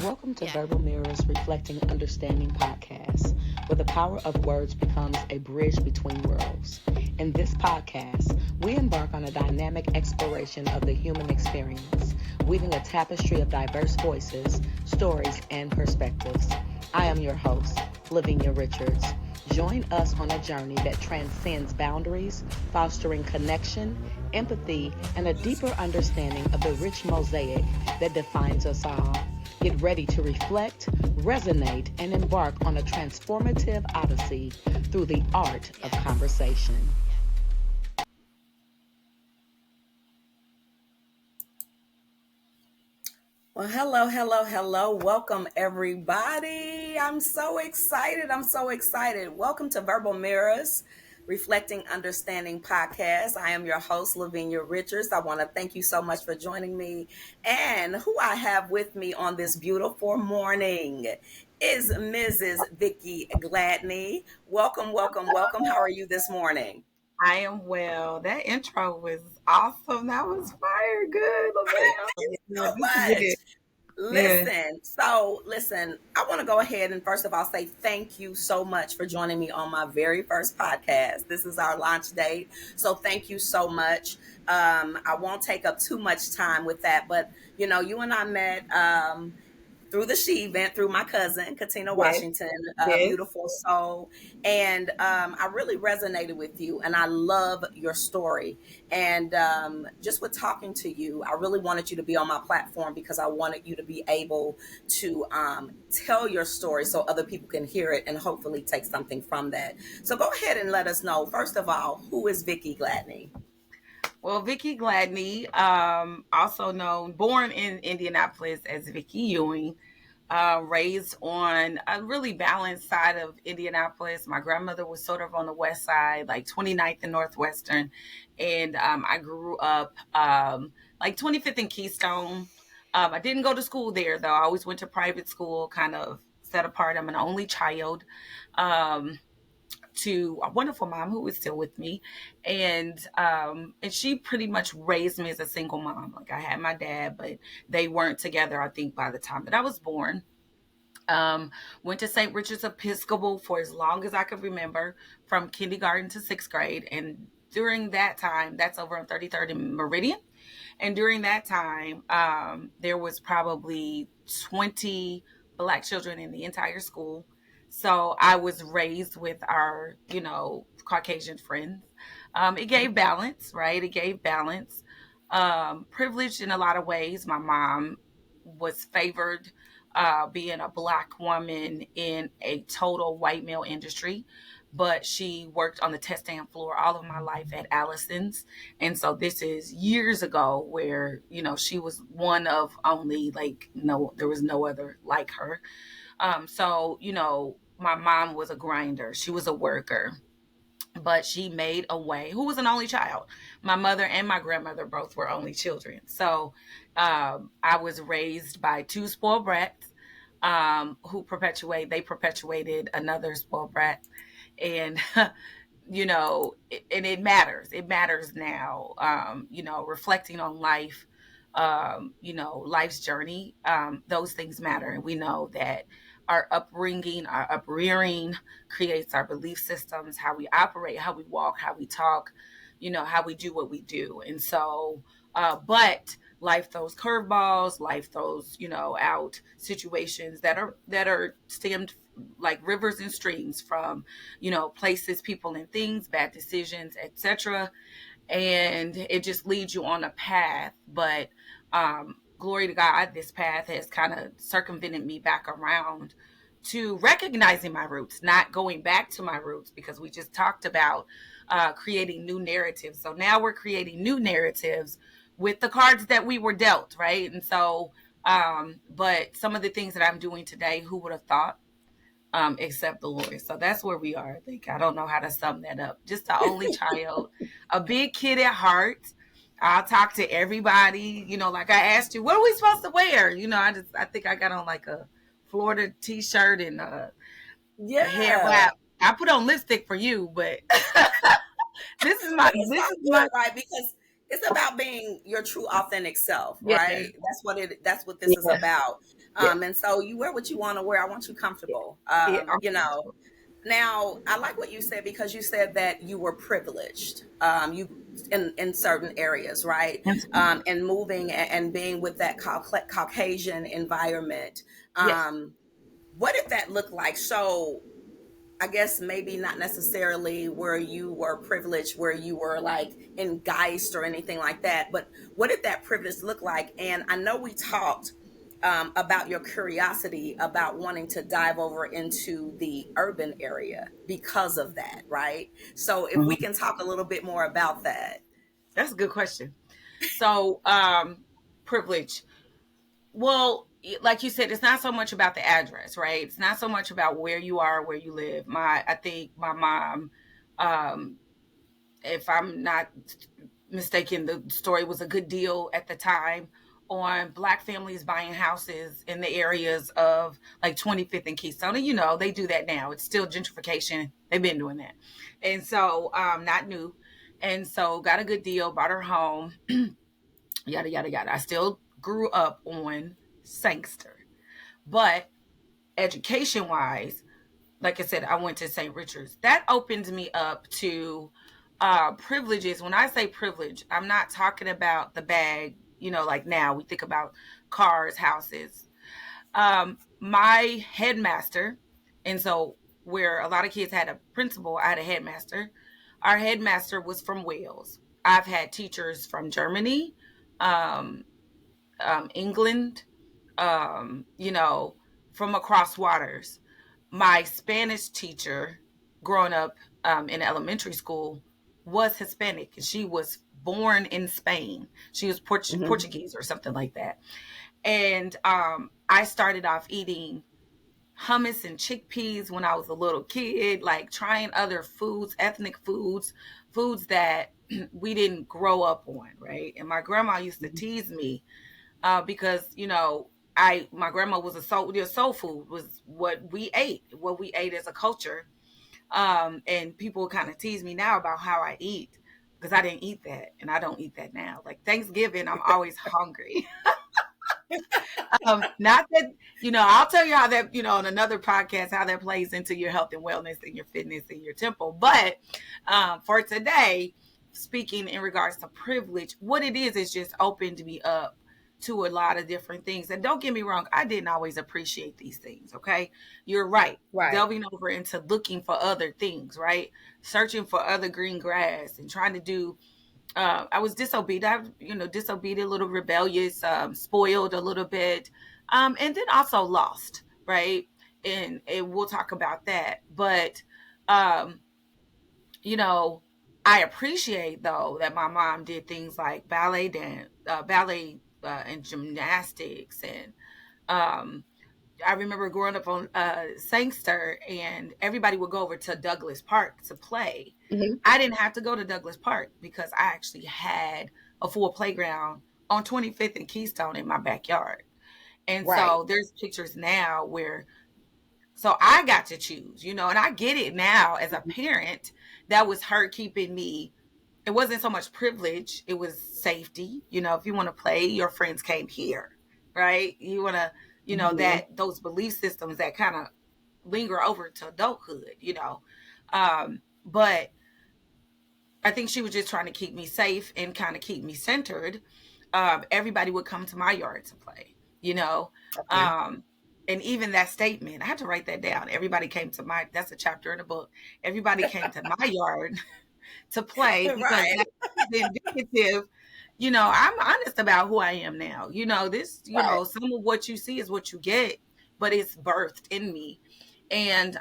Welcome to Verbal Mirrors Reflecting Understanding podcast, where the power of words becomes a bridge between worlds. In this podcast, we embark on a dynamic exploration of the human experience, weaving a tapestry of diverse voices, stories, and perspectives. I am your host, Lavinia Richards. Join us on a journey that transcends boundaries, fostering connection, empathy, and a deeper understanding of the rich mosaic that defines us all. Get ready to reflect, resonate, and embark on a transformative odyssey through the art of conversation. Well, hello. Welcome, everybody. I'm so excited. Welcome to Verbal Mirrors, Reflecting Understanding podcast. I am your host, Lavinia Richards. I want to thank you so much for joining me. And who I have with me on this beautiful morning is Mrs. Vicky Gladney. Welcome. How are you this morning? I am well. That intro was awesome. That was fire. Good. Thank you so much. Listen, I want to go ahead and first of all say thank you so much for joining me on my very first podcast. This is our launch date. So thank you so much. I won't take up too much time with that, but you and I met through the She event through my cousin, Katina Washington, beautiful soul. And I really resonated with you and I love your story. And just with talking to you, I really wanted you to be on my platform because I wanted you to be able to tell your story so other people can hear it and hopefully take something from that. So go ahead and let us know, first of all, who is Vicky Gladney? Well, Vicky Gladney, also known, born in Indianapolis as Vicky Ewing, raised on a really balanced side of Indianapolis. My grandmother was sort of on the west side, like 29th and Northwestern. And I grew up like 25th and Keystone. I didn't go to school there, though. I always went to private school, kind of set apart. I'm an only child. To a wonderful mom who is still with me, and she pretty much raised me as a single mom. Like I had my dad, but they weren't together, I think, by the time that I was born. Went to St. Richard's Episcopal for as long as I could remember, from kindergarten to sixth grade. And during that time, that's over on 33rd and Meridian. And during that time, there was probably 20 Black children in the entire school. So I was raised with our, Caucasian friends. It gave balance, right? It gave balance. Privileged in a lot of ways. My mom was favored being a Black woman in a total white male industry, but she worked on the test stand floor all of my life at Allison's. And so this is years ago where, she was one of only, there was no other like her. My mom was a grinder. She was a worker, but she made a way. Who was an only child? My mother and my grandmother both were only children. So I was raised by two spoiled brats who perpetuated another spoiled brat. And, and it matters. It matters now, reflecting on life, life's journey. Those things matter. And we know that our upbringing, our uprearing creates our belief systems, how we operate, how we walk, how we talk, how we do what we do. And so, but life throws curveballs, life throws, out situations that are stemmed like rivers and streams from, places, people, and things, bad decisions, etc. And it just leads you on a path. But glory to God, this path has kind of circumvented me back around to recognizing my roots, not going back to my roots, because we just talked about creating new narratives. So now we're creating new narratives with the cards that we were dealt, right? And so, but some of the things that I'm doing today, who would have thought, except the Lord. So that's where we are. I don't know how to sum that up. Just the only child, a big kid at heart. I'll talk to everybody, like I asked you, what are we supposed to wear? I think I got on like a Florida t-shirt and a hair wrap. I put on lipstick for you, but this is my right, because it's about being your true authentic self, right? That's what this is about. Yeah. And so you wear what you want to wear. I want you comfortable. Yeah. Now, I like what you said because you said that you were privileged. You in certain areas, right? And moving and being with that Caucasian environment. Yes. What did that look like? So I guess maybe not necessarily where you were privileged, where you were like in Geist or anything like that, but what did that privilege look like? And I know we talked about your curiosity about wanting to dive over into the urban area because of that, right? So if we Mhm. can talk a little bit more about that. That's a good question. So, privilege. Well, like you said, it's not so much about the address, right? It's not so much about where you are, where you live. I think my mom, um, if I'm not mistaken, the story was a good deal at the time on Black families buying houses in the areas of like 25th and Keystone. And, they do that now. It's still gentrification. They've been doing that. And so, not new. And so got a good deal, bought her home, yada, yada, yada. I still grew up on Sangster. But education wise, like I said, I went to St. Richard's. That opened me up to privileges. When I say privilege, I'm not talking about the bag, like now we think about cars, houses. My headmaster, and so where a lot of kids had a principal, I had a headmaster. Our headmaster was from Wales. I've had teachers from Germany, um, England, you know, from across waters. My Spanish teacher growing up in elementary school was Hispanic. She was born in Spain. She was Hmm. Portuguese or something like that. And I started off eating hummus and chickpeas when I was a little kid, like trying other foods, ethnic foods, foods that we didn't grow up on, right? And my grandma used to tease me because I my grandma was soul food was what we ate as a culture, and people kind of tease me now about how I eat because I didn't eat that and I don't eat that now. Like Thanksgiving, I'm always hungry. Not that I'll tell you how that on another podcast how that plays into your health and wellness and your fitness and your temple. But for today, speaking in regards to privilege, what it is just opened me up to a lot of different things. And don't get me wrong, I didn't always appreciate these things. Okay, you're right. Right. Delving over into looking for other things, right? Searching for other green grass and trying to do I was disobedient, disobedient, a little rebellious, spoiled a little bit, and then also lost, right? And we'll talk about that. But, um, you know, I appreciate though that my mom did things like ballet, and gymnastics, and um, I remember growing up on Sangster, and everybody would go over to Douglas Park to play. Hmm. I didn't have to go to Douglas Park because I actually had a full playground on 25th and Keystone in my backyard. And Right. so there's pictures now where, so I got to choose, and I get it now as a parent. That was her keeping me. It wasn't so much privilege, it was safety. If you want to play, your friends came here, right? You want to, Hmm. that those belief systems that kind of linger over to adulthood. But I think she was just trying to keep me safe and kind of keep me centered. Everybody would come to my yard to play, you know. Okay. Um, and even that statement, I had to write that down. Everybody came to that's a chapter in the book. Everybody came to my yard to play because Right. that is indicative. I'm honest about who I am now. Right. Some of what you see is what you get, but it's birthed in me. And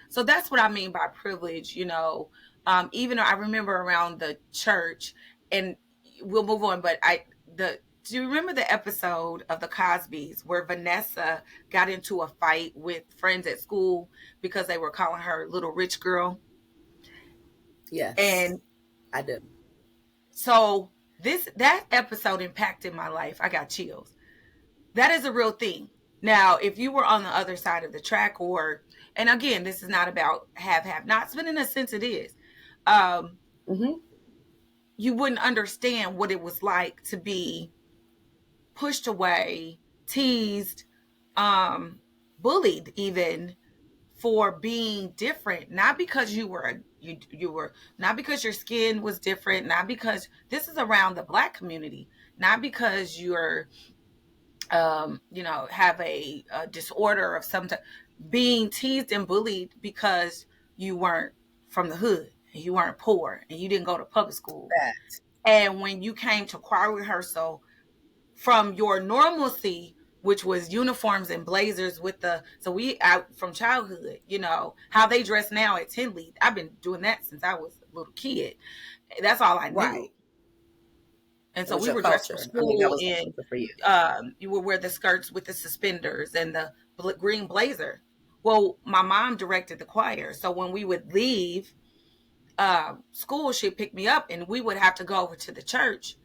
so that's what I mean by privilege. Even though I remember around the church, and we'll move on, but do you remember the episode of the Cosbys where Vanessa got into a fight with friends at school because they were calling her little rich girl? Yes, And I do. so that episode impacted my life. I got chills. That is a real thing. Now, if you were on the other side of the track, and again, this is not about have nots, but in a sense it is. Um, Hmm. you wouldn't understand what it was like to be pushed away, teased, bullied even for being different, not because you were not because your skin was different, not because this is around the Black community, not because you're have a disorder of some type, being teased and bullied because you weren't from the hood and you weren't poor and you didn't go to public school. That. And when you came to choir rehearsal, from your normalcy, which was uniforms and blazers with the, so we out from childhood, how they dress now at Tinley. I've been doing that since I was a little kid. That's all I knew. Right. And It so was we your were dressed for culture. I mean, that school was the in, culture for you. you would wear the skirts with the suspenders and the green blazer. Well, my mom directed the choir. So when we would leave school, she'd pick me up and we would have to go over to the church.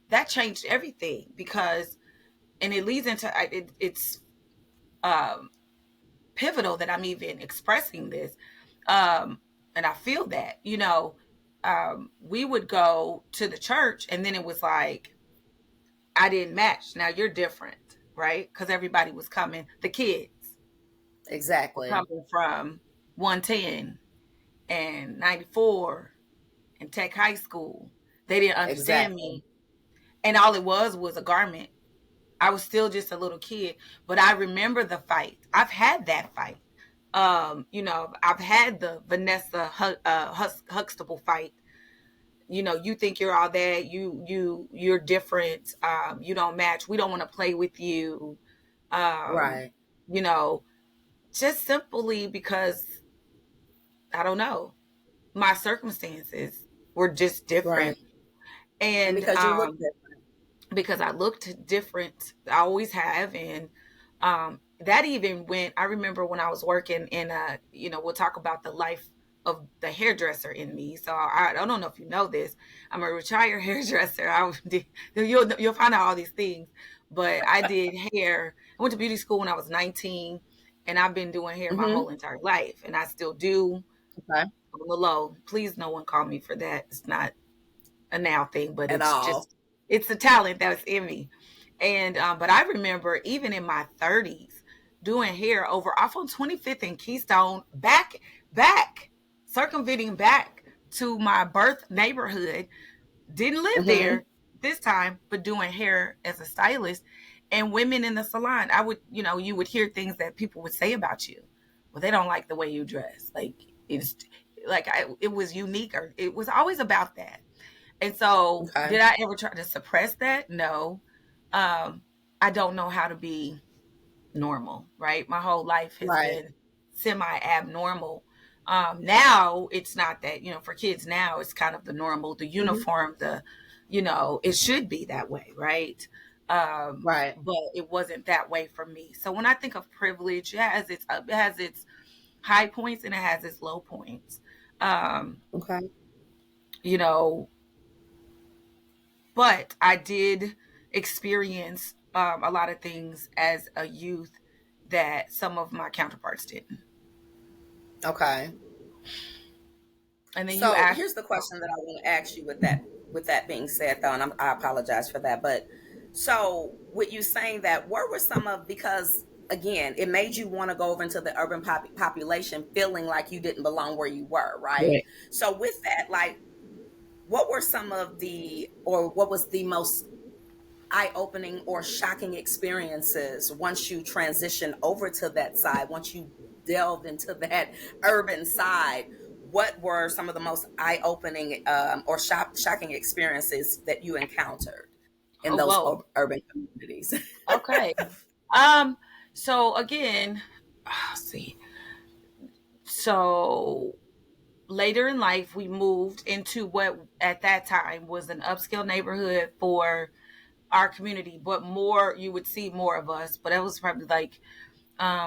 That changed everything because, and it leads into, it's um, pivotal that I'm even expressing this. And I feel that, we would go to the church and then it was like, I didn't match. Now you're different, right? Because everybody was coming. The kids were Exactly. coming from 110 and 94 and Tech High School. They didn't understand Exactly. me. And all it was a garment. I was still just a little kid, but I remember the fight. I've had that fight. I've had the Vanessa Huxtable fight. You think you're all that. You're different. You don't match. We don't want to play with you. Um, Right. you know, just simply because I don't know. My circumstances were just Right. different, And and because you look different. because I looked different. I always have. And that even went, I remember when I was working in we'll talk about the life of the hairdresser in me. So I don't know if you know this. I'm a retired hairdresser. You'll find out all these things. But I did hair. I went to beauty school when I was 19, and I've been doing hair my Mm-hmm. whole entire life. And I still do Okay. on the low. Please, no one call me for that. It's not a now thing, but At all. it's a talent that's in me. And but I remember even in my 30s doing hair over off on 25th and Keystone, back circumventing back to my birth neighborhood. Didn't live Mm-hmm. there this time, but doing hair as a stylist. And women in the salon, I would, you would hear things that people would say about you. Well, they don't like the way you dress. Like it's like it was unique, or it was always about that. And so, Okay. did I ever try to suppress that? No. I don't know how to be normal, right? My whole life has Right. been semi abnormal. Now it's not that, for kids now, it's kind of the normal, the Mm-hmm. uniform, it should be that way, right? Right. But it wasn't that way for me. So when I think of privilege, it has its high points and it has its low points. Um, Okay. you know, but I did experience a lot of things as a youth that some of my counterparts didn't. Okay. And then you So asked, here's the question that I want to ask you with that being said though, and I apologize for that. But so with you saying that, where were some of, because again, it made you want to go over into the urban population feeling like you didn't belong where you were, right? right. So with that, like what were some of the, or what was the most eye-opening or shocking experiences once you transitioned over to that side, once you delved into that urban side? What were some of the most eye-opening or shocking experiences that you encountered in Oh, those whoa. urban communities? Okay. Um, so again, see. So later in life, we moved into what at that time was an upscale neighborhood for our community, but more, you would see more of us. But it was probably like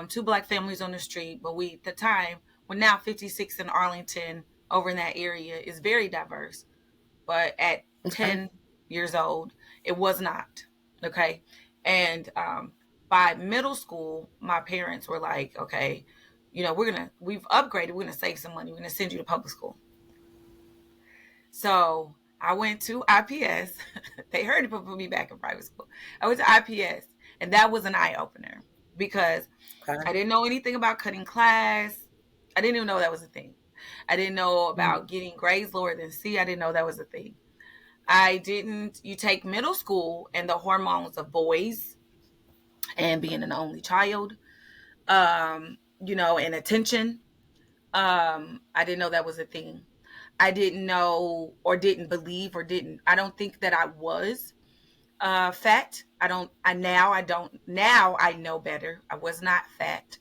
two Black families on the street. But we, at the time, we're now 56 in Arlington, over in that area, is very diverse. But at Okay. 10 years old, it was not. Okay. And by middle school, my parents were like, okay, we've upgraded. We're going to save some money. We're going to send you to public school. So I went to IPS. They heard it put me back in private school. I went to IPS, and that was an eye opener. because Okay. I didn't know anything about cutting class. I didn't even know that was a thing. I didn't know about getting grades lower than C. I didn't know that was a thing. I didn't. You take middle school and the hormones of boys and being an only child, and attention. I didn't know that was a thing. I didn't know or didn't believe or didn't. I don't think that I was fat. Now I know better. I was not fat,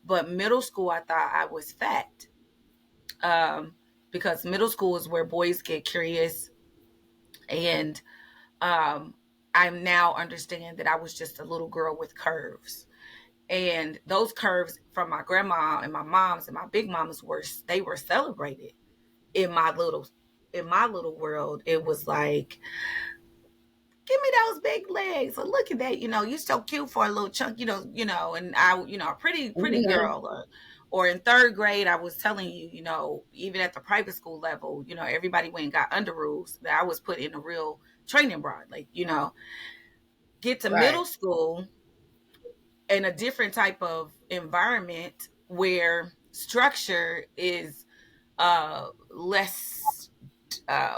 but middle school I thought I was fat, um, because middle school is where boys get curious, and um, I now understand that I was just a little girl with curves, and those curves from my grandma and my moms and my big mamas were celebrated in my little world. It was like, give me those big legs. Or look at that. You're so cute for a little chunk, and a pretty Mm-hmm. girl. Or in third grade, I was telling you, even at the private school level, everybody went and got underoos, that I was put in a real training bra. Like, get to Right. middle school in a different type of environment where structure is less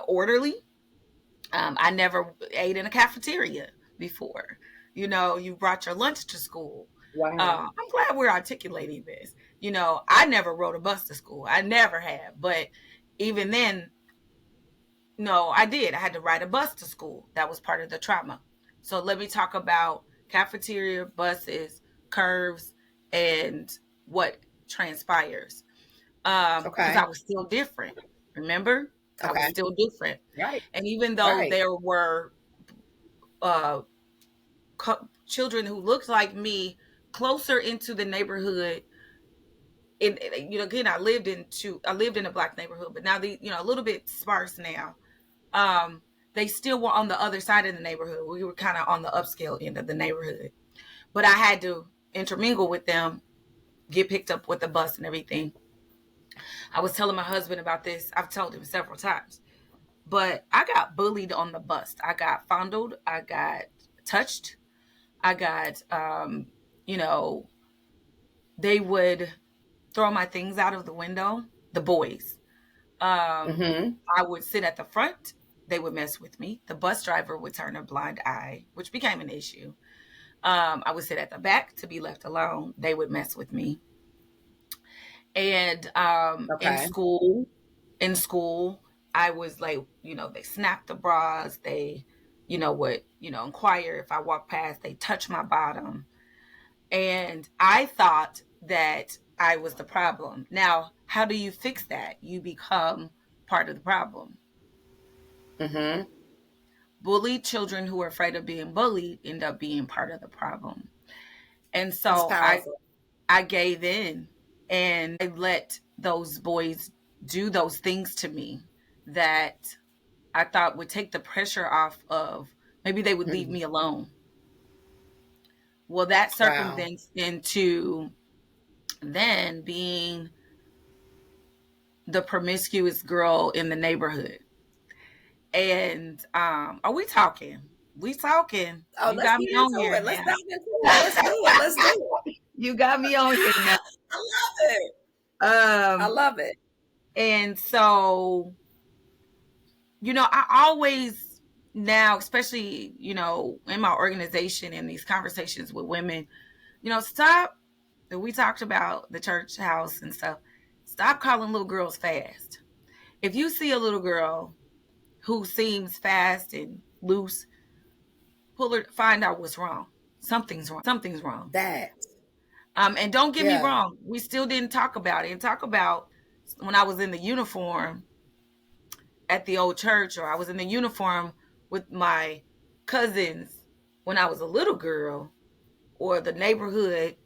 orderly. I never ate in a cafeteria before. You brought your lunch to school. Wow. I'm glad we're articulating this. I never rode a bus to school. I never have. But even then, no, I did. I had to ride a bus to school. That was part of the trauma. So let me talk about cafeteria, buses, curves, and what transpires. Because Okay. I was still different. Remember? I was Okay. still different. Right. And even though Right. there were uh, children who looked like me closer into the neighborhood, again, I lived in a black neighborhood, but now a little bit sparse now. They still were on the other side of the neighborhood. We were kind of on the upscale end of the neighborhood, but I had to intermingle with them, get picked up with the bus and everything. I was telling my husband about this. I've told him several times, but I got bullied on the bus. I got fondled. I got touched. I got, they would throw my things out of the window, the boys. Um, Mm-hmm. I would sit at the front. They would mess with me. The bus driver would turn a blind eye, which became an issue. I would sit at the back to be left alone. They would mess with me. And Okay. in school, I was like, they snapped the bras. They, would, inquire if I walked past. They touch my bottom. And I thought that I was the problem. Now, how do you fix that? You become part of the problem. Mm-hmm. Bullied children who are afraid of being bullied end up being part of the problem. And That's so powerful. I gave in, and I let those boys do those things to me that I thought would take the pressure off of, maybe they would leave Mhm. me alone. Well, that Wow. circumvents into then being the promiscuous girl in the neighborhood. And are we talking? We talking. Oh, You let's got get me on into here it. Let's now. dive into it. Let's do it. Let's do it. You got me on here now. I love it. I Um, love it. and so, I always now, especially, in my organization and these conversations with women, stop. We talked about the church house and stuff. Stop calling little girls fast. If you see a little girl who seems fast and loose, pull her, find out what's wrong. Something's wrong. Something's wrong. That. And don't get me Yeah. wrong, we still didn't talk about it. And talk about when I was in the uniform at the old church, or I was in the uniform with my cousins when I was a little girl, or the neighborhood.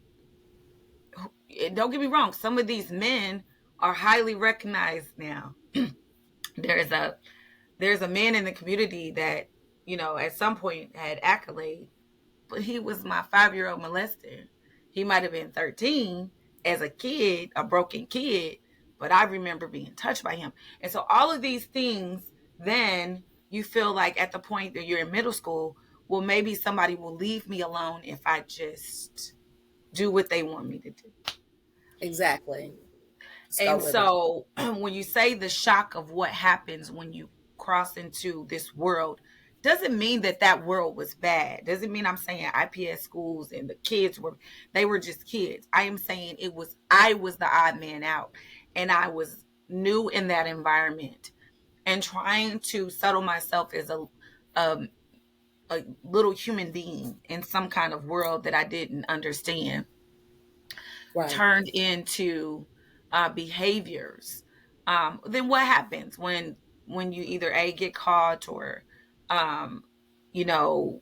And don't get me wrong, some of these men are highly recognized now. there's a there's a man in the community that, at some point had accolade, but he was my 5-year-old molester. He might have been 13 as a kid, a broken kid, but I remember being touched by him. And so all of these things, then you feel like at the point that you're in middle school, well, maybe somebody will leave me alone if I just do what they want me to do. Exactly. Let's go And with it. so when you say the shock of what happens when you cross into this world, doesn't mean that that world was bad. Doesn't mean I'm saying IPS schools and the kids they were just kids. I am saying I was the odd man out, and I was new in that environment and trying to settle myself as um, a little human being in some kind of world that I didn't understand, Right. turned into behaviors. Then what happens when you either get caught, or um, you know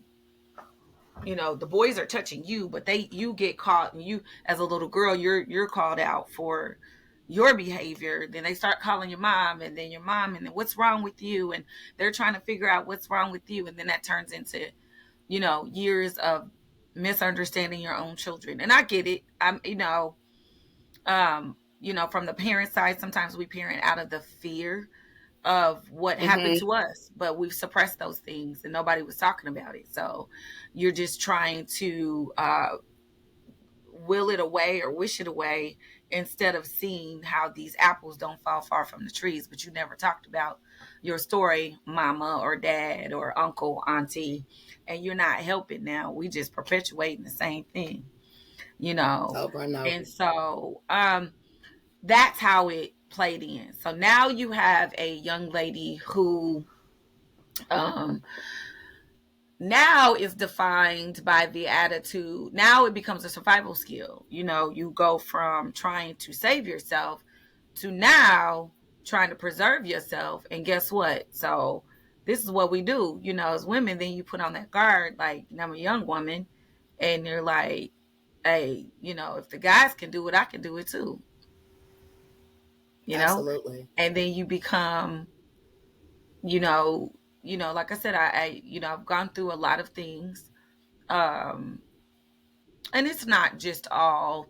the boys are touching you, but you get caught, and you, as a little girl, you're called out for your behavior. Then they start calling your mom, and then your mom, and then what's wrong with you, and they're trying to figure out what's wrong with you, and then that turns into years of misunderstanding your own children. And I get it. From the parent side, sometimes we parent out of the fear of what happened Mm-hmm. to us, but we've suppressed those things and nobody was talking about it. So you're just trying to will it away or wish it away, instead of seeing how these apples don't fall far from the trees. But you never talked about your story, mama or dad or uncle, auntie, and you're not helping. Now we just perpetuating the same thing, Over and over. and so that's how it played in. So now you have a young lady who um, now is defined by the attitude. Now it becomes a survival skill. You go from trying to save yourself to now trying to preserve yourself. And guess what? So this is what we do, as women. Then you put on that guard, like, I'm a young woman, and you're like, hey, if the guys can do it, I can do it too. you know Absolutely. and then you become, you know like I said, I've gone through a lot of things, um and it's not just all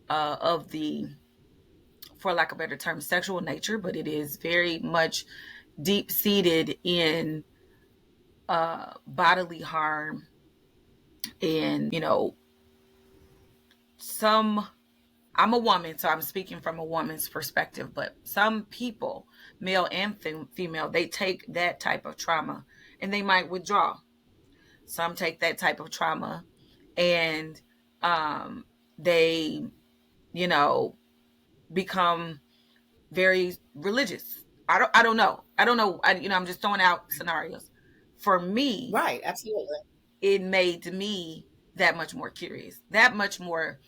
of the, for lack of a better term, sexual nature, but it is very much deep seated in bodily harm. And some I'm a woman, so I'm speaking from a woman's perspective, but some people, male and female, they take that type of trauma and they might withdraw. Some take that type of trauma and they, you know, become very religious. I don't know. I don't know. I'm just throwing out scenarios. For me, Right. Absolutely. it made me that much more curious, that much more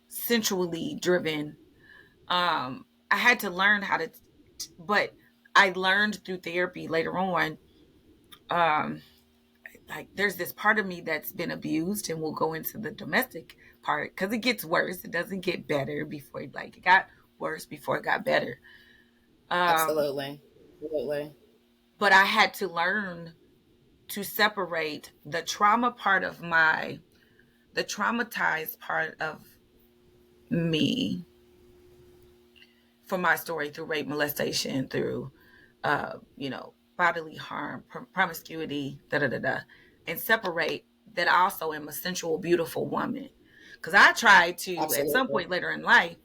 sensually driven. I had to learn how to, but I learned through therapy later on. Um, like, there's this part of me that's been abused, and we'll go into the domestic part because it gets worse. It doesn't get better before, like, it got worse before it got better. Um, Absolutely. Absolutely. but I had to learn to separate the traumatized part of me, for my story, through rape, molestation, through bodily harm, promiscuity, da da da da, and separate that I also am a sensual, beautiful woman. Because I tried to, at some Absolutely. point later in life,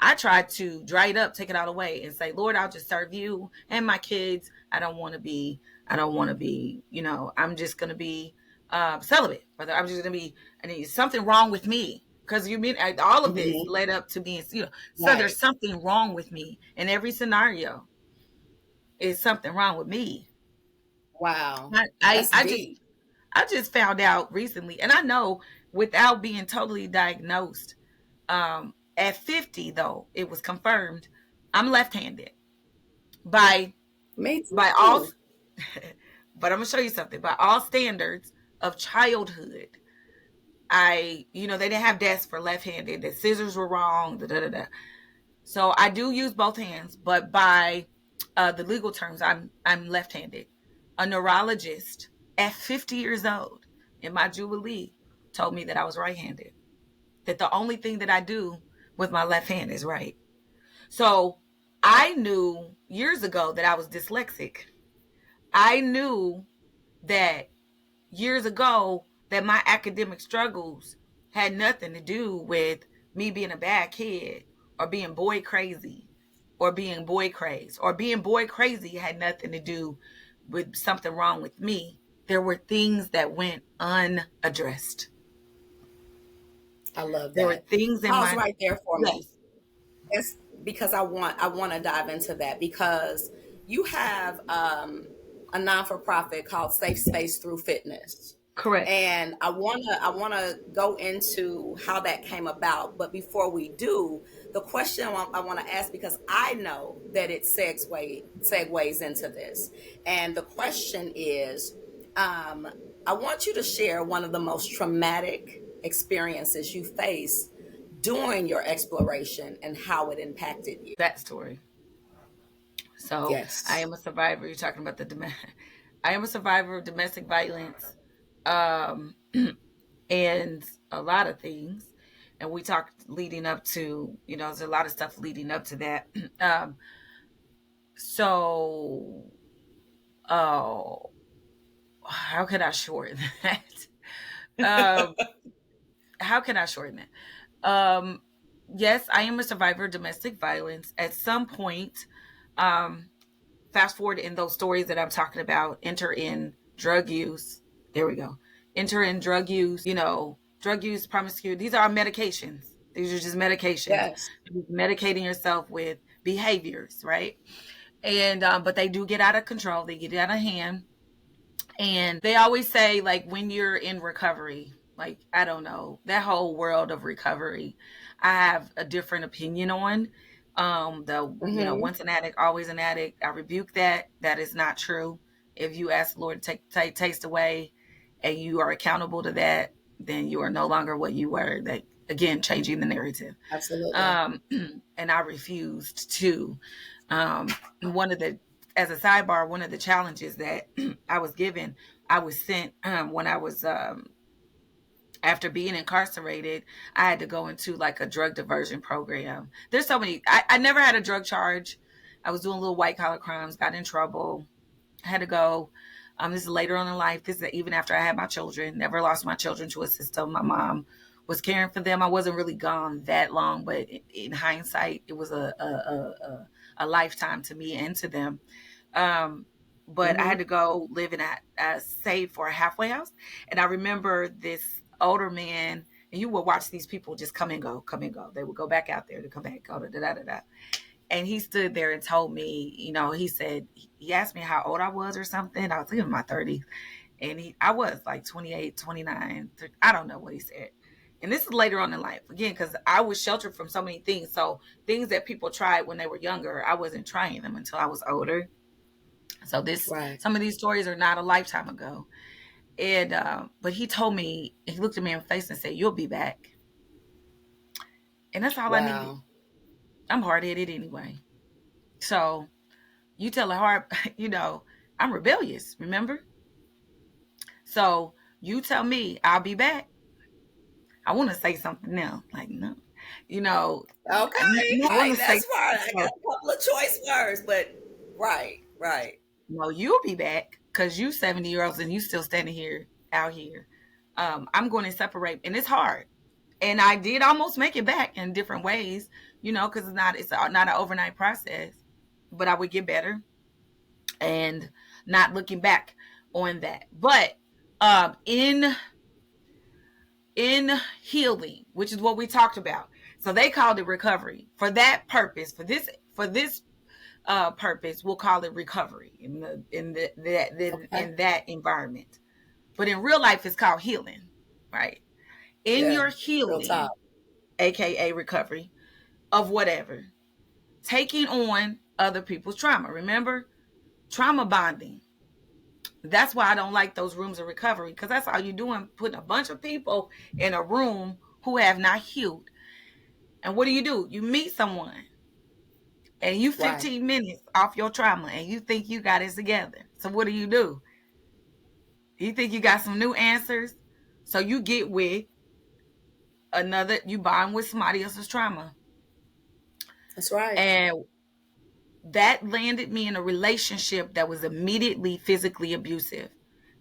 I tried to dry it up, take it all away, and say, Lord, I'll just serve you and my kids. I don't want to be, I'm just going to be celibate. Whether I'm just going to be, and there's something wrong with me. Because you mean all of this Mm-hmm. led up to being, so there's Right. something wrong with me in every scenario. Is something wrong with me. Wow. I, I, That's I just, deep. I just found out recently, and I know without being totally diagnosed, at 50, though, it was confirmed I'm left-handed by Me by all, too. but I'm gonna show you something. By all standards of childhood, they didn't have desks for left-handed. The scissors were wrong. Da, da, da, da. So I do use both hands, but by the legal terms, I'm left-handed. A neurologist at 50 years old in my jubilee told me that I was right-handed. That the only thing that I do with my left hand is right. So I knew years ago that I was dyslexic. I knew that years ago that my academic struggles had nothing to do with me being a bad kid or being boy crazy or being boy crazed, or being boy crazy had nothing to do with something wrong with me. There were things that went unaddressed. I love There were that. things in Pause my, right there for me. yes, Yes, because I want to dive into that, because you have a non for profit called Safe Space Through Fitness, correct. and I wanna go into how that came about. But before we do, the question I want to ask, because I know that it segues into this, and the question is, um, I want you to share one of the most traumatic experiences you faced during your exploration and how it impacted you. That story. So I Yes. am a survivor. You're talking about I am a survivor of domestic violence, um, and a lot of things. And we talked leading up to, there's a lot of stuff leading up to that. So, oh, how can I shorten that? um, how can I shorten it? Um, yes, I am a survivor of domestic violence. At some point, um, fast forward in those stories that I'm talking about, enter in drug use. There we go. Enter in drug use, drug use, promiscuity. These are medications. These are just medications. Yes. You're medicating yourself with behaviors, right? And but they do get out of control. They get out of hand. And they always say, like, when you're in recovery, like, I don't know, that whole world of recovery, I have a different opinion on. Mm-hmm. Once an addict, always an addict. I rebuke that. That is not true. If you ask the Lord to take taste away and you are accountable to that, then you are no longer what you were. That, again, changing the narrative. Absolutely. Um, and I refused to. Um, one of the As a sidebar, one of the challenges that I was given, I was sent when I was after being incarcerated, I had to go into like a drug diversion program. There's so many. I never had a drug charge. I was doing little white collar crimes, got in trouble, had to go. This is later on in life. This is even after I had my children. Never lost my children to a system. My mom was caring for them. I wasn't really gone that long, but in hindsight, it was a lifetime to me and to them. Um, but I Mm-hmm. had to go live in a save for a halfway house, and I remember this older man. And you would watch these people just come and go, come and go. They would go back out there to come back, go da da da da. And he stood there and told me, he said, he asked me how old I was or something. I was in my 30s. And I was like 28, 29. I don't know what he said. And this is later on in life, again, because I was sheltered from so many things. So things that people tried when they were younger, I wasn't trying them until I was older. So Right. some of these stories are not a lifetime ago. And, but he told me, he looked at me in the face and said, "You'll be back." And that's all I needed. Wow. I'm hard headed anyway. So you tell a hard, I'm rebellious, remember? So you tell me I'll be back. I want to say something now. Like, no, Okay. I want Right. to say, That's fine. I got no, a couple of choice words, but right. Right. no, you'll be back because you 70-year-olds and you still standing here out here. I'm going to separate, and it's hard. And I did almost make it back in different ways, because it's not an overnight process. But I would get better, and not looking back on that. But in healing, which is what we talked about. So they called it recovery for that purpose. For this purpose, we'll call it recovery Okay. in that environment. But in real life, it's called healing, right? In Yeah. your Real talk. healing, aka recovery of whatever, taking on other people's trauma. Remember, trauma bonding. That's why I don't like those rooms of recovery, because that's all you're doing, putting a bunch of people in a room who have not healed. And what do? You meet someone and you Right. 15 minutes off your trauma and you think you got it together. So what do? You think you got some new answers? So you get with you bond with somebody else's trauma. That's right. And that landed me in a relationship that was immediately physically abusive.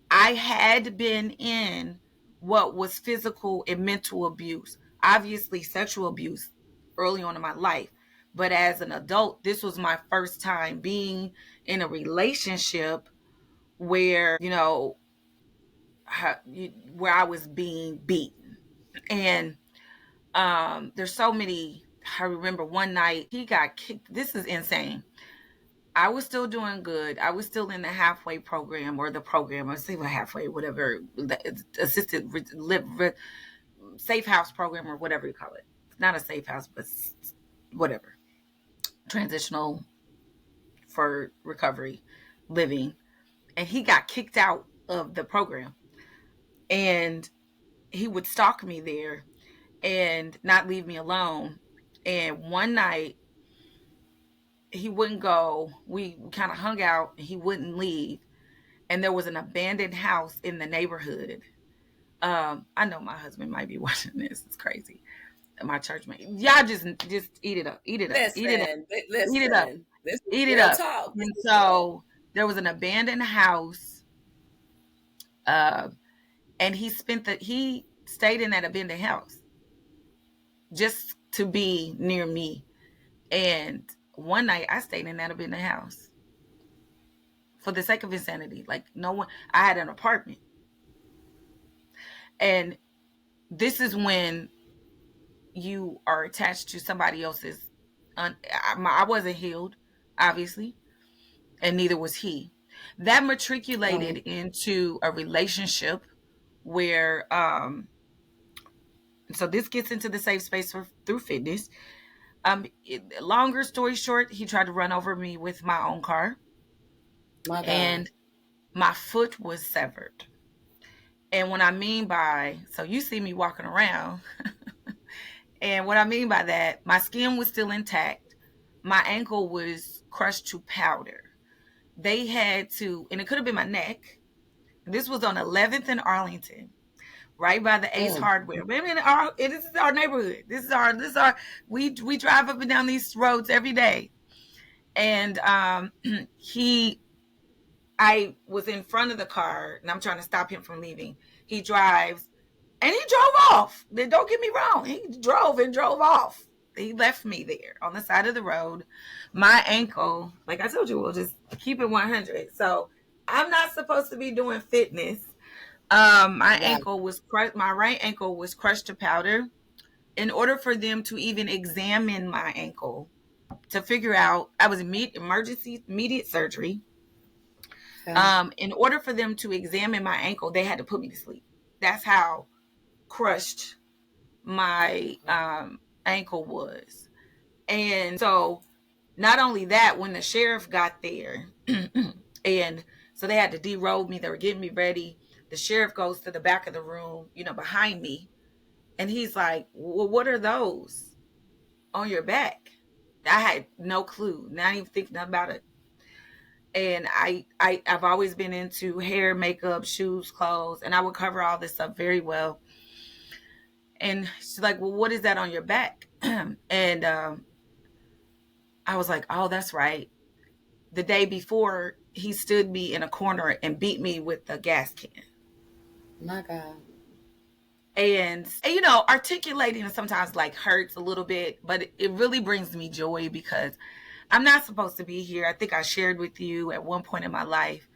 I had been in what was physical and mental abuse, obviously sexual abuse early on in my life. But as an adult, this was my first time being in a relationship where, where I was being beaten. And there's so many. I remember one night he got kicked. This is insane. I was still doing good. I was still in the halfway program, or the program, or say what, halfway, whatever, the assisted safe house program, or whatever you call it. Not a safe house, but whatever. Transitional for recovery living. And he got kicked out of the program. And he would stalk me there and not leave me alone. And one night he wouldn't go. We kind of hung out and he wouldn't leave. And there was an abandoned house in the neighborhood. I know my husband might be watching this. It's crazy. My church mate. Y'all just eat it up. Eat it up. Eat it up. Listen, Eat it up. this is Eat it real up. talk. And so there was an abandoned house. And he stayed in that abandoned house just to be near me. And one night I stayed in that abandoned house for the sake of insanity. Like, no one, I had an apartment. And this is when you are attached to somebody else's. I wasn't healed, obviously, and neither was he. That matriculated into a relationship where, so this gets into the safe space through fitness. Longer story short, he tried to run over me with my own car. My God. And my foot was severed. And what I mean by, so you see me walking around, and what I mean by that, my skin was still intact. My ankle was crushed to powder. They had to, and it could have been my neck. This was on 11th and Arlington, right by the Ace Hardware. Maybe this is our neighborhood. This is our. We drive up and down these roads every day, and I was in front of the car, and I'm trying to stop him from leaving. He drives, and he drove off. Don't get me wrong. He drove and drove off. He left me there on the side of the road. My ankle, like I told you, we'll just keep it 100. So I'm not supposed to be doing fitness. My ankle was crushed. My right ankle was crushed to powder. In order for them to even examine my ankle to figure out, I was immediate surgery. In order for them to examine my ankle, they had to put me to sleep. That's how crushed my ankle was. And so not only that, when the sheriff got there, and so they had to derobe me, they were getting me ready. The sheriff goes to the back of the room, behind me. And he's like, well, what are those on your back? I had no clue, not even thinking about it. And I've always been into hair, makeup, shoes, clothes, and I would cover all this up very well. And she's like, well, what is that on your back? And I was like, oh, that's right. The day before, he stood me in a corner and beat me with a gas can. My God. And articulating sometimes like hurts a little bit, but it really brings me joy because I'm not supposed to be here. I think I shared with you at one point in my life,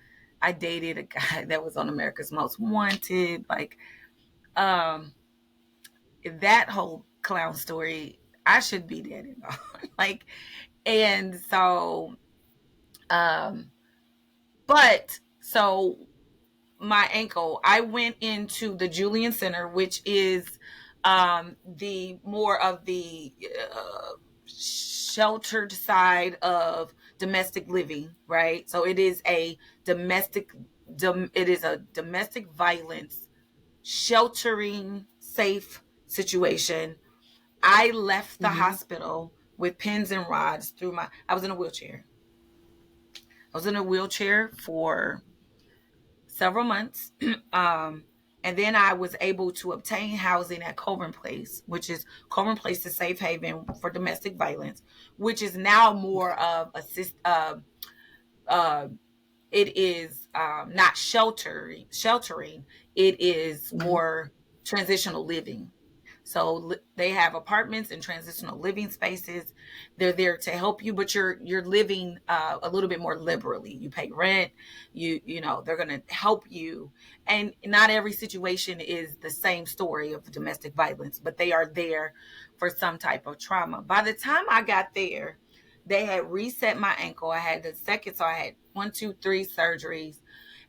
I dated a guy that was on America's Most Wanted. Like, that whole clown story, I should be dead and gone. Like, and so, but so my ankle, I went into the Julian Center, which is the more of the sheltered side of domestic living, right? So it is a domestic violence sheltering safe situation. I left the hospital with pins and rods I was in a wheelchair. I was in a wheelchair for several months. And then I was able to obtain housing at Coburn Place, which is Coburn Place, the safe haven for domestic violence, which is now more of it is not sheltering. It is more transitional living. So they have apartments and transitional living spaces. They're there to help you, but you're living a little bit more liberally. You pay rent. You know they're going to help you, and not every situation is the same story of domestic violence, but they are there for some type of trauma. By the time I got there, they had reset my ankle. I had the second, so I had 1, 2, 3 surgeries,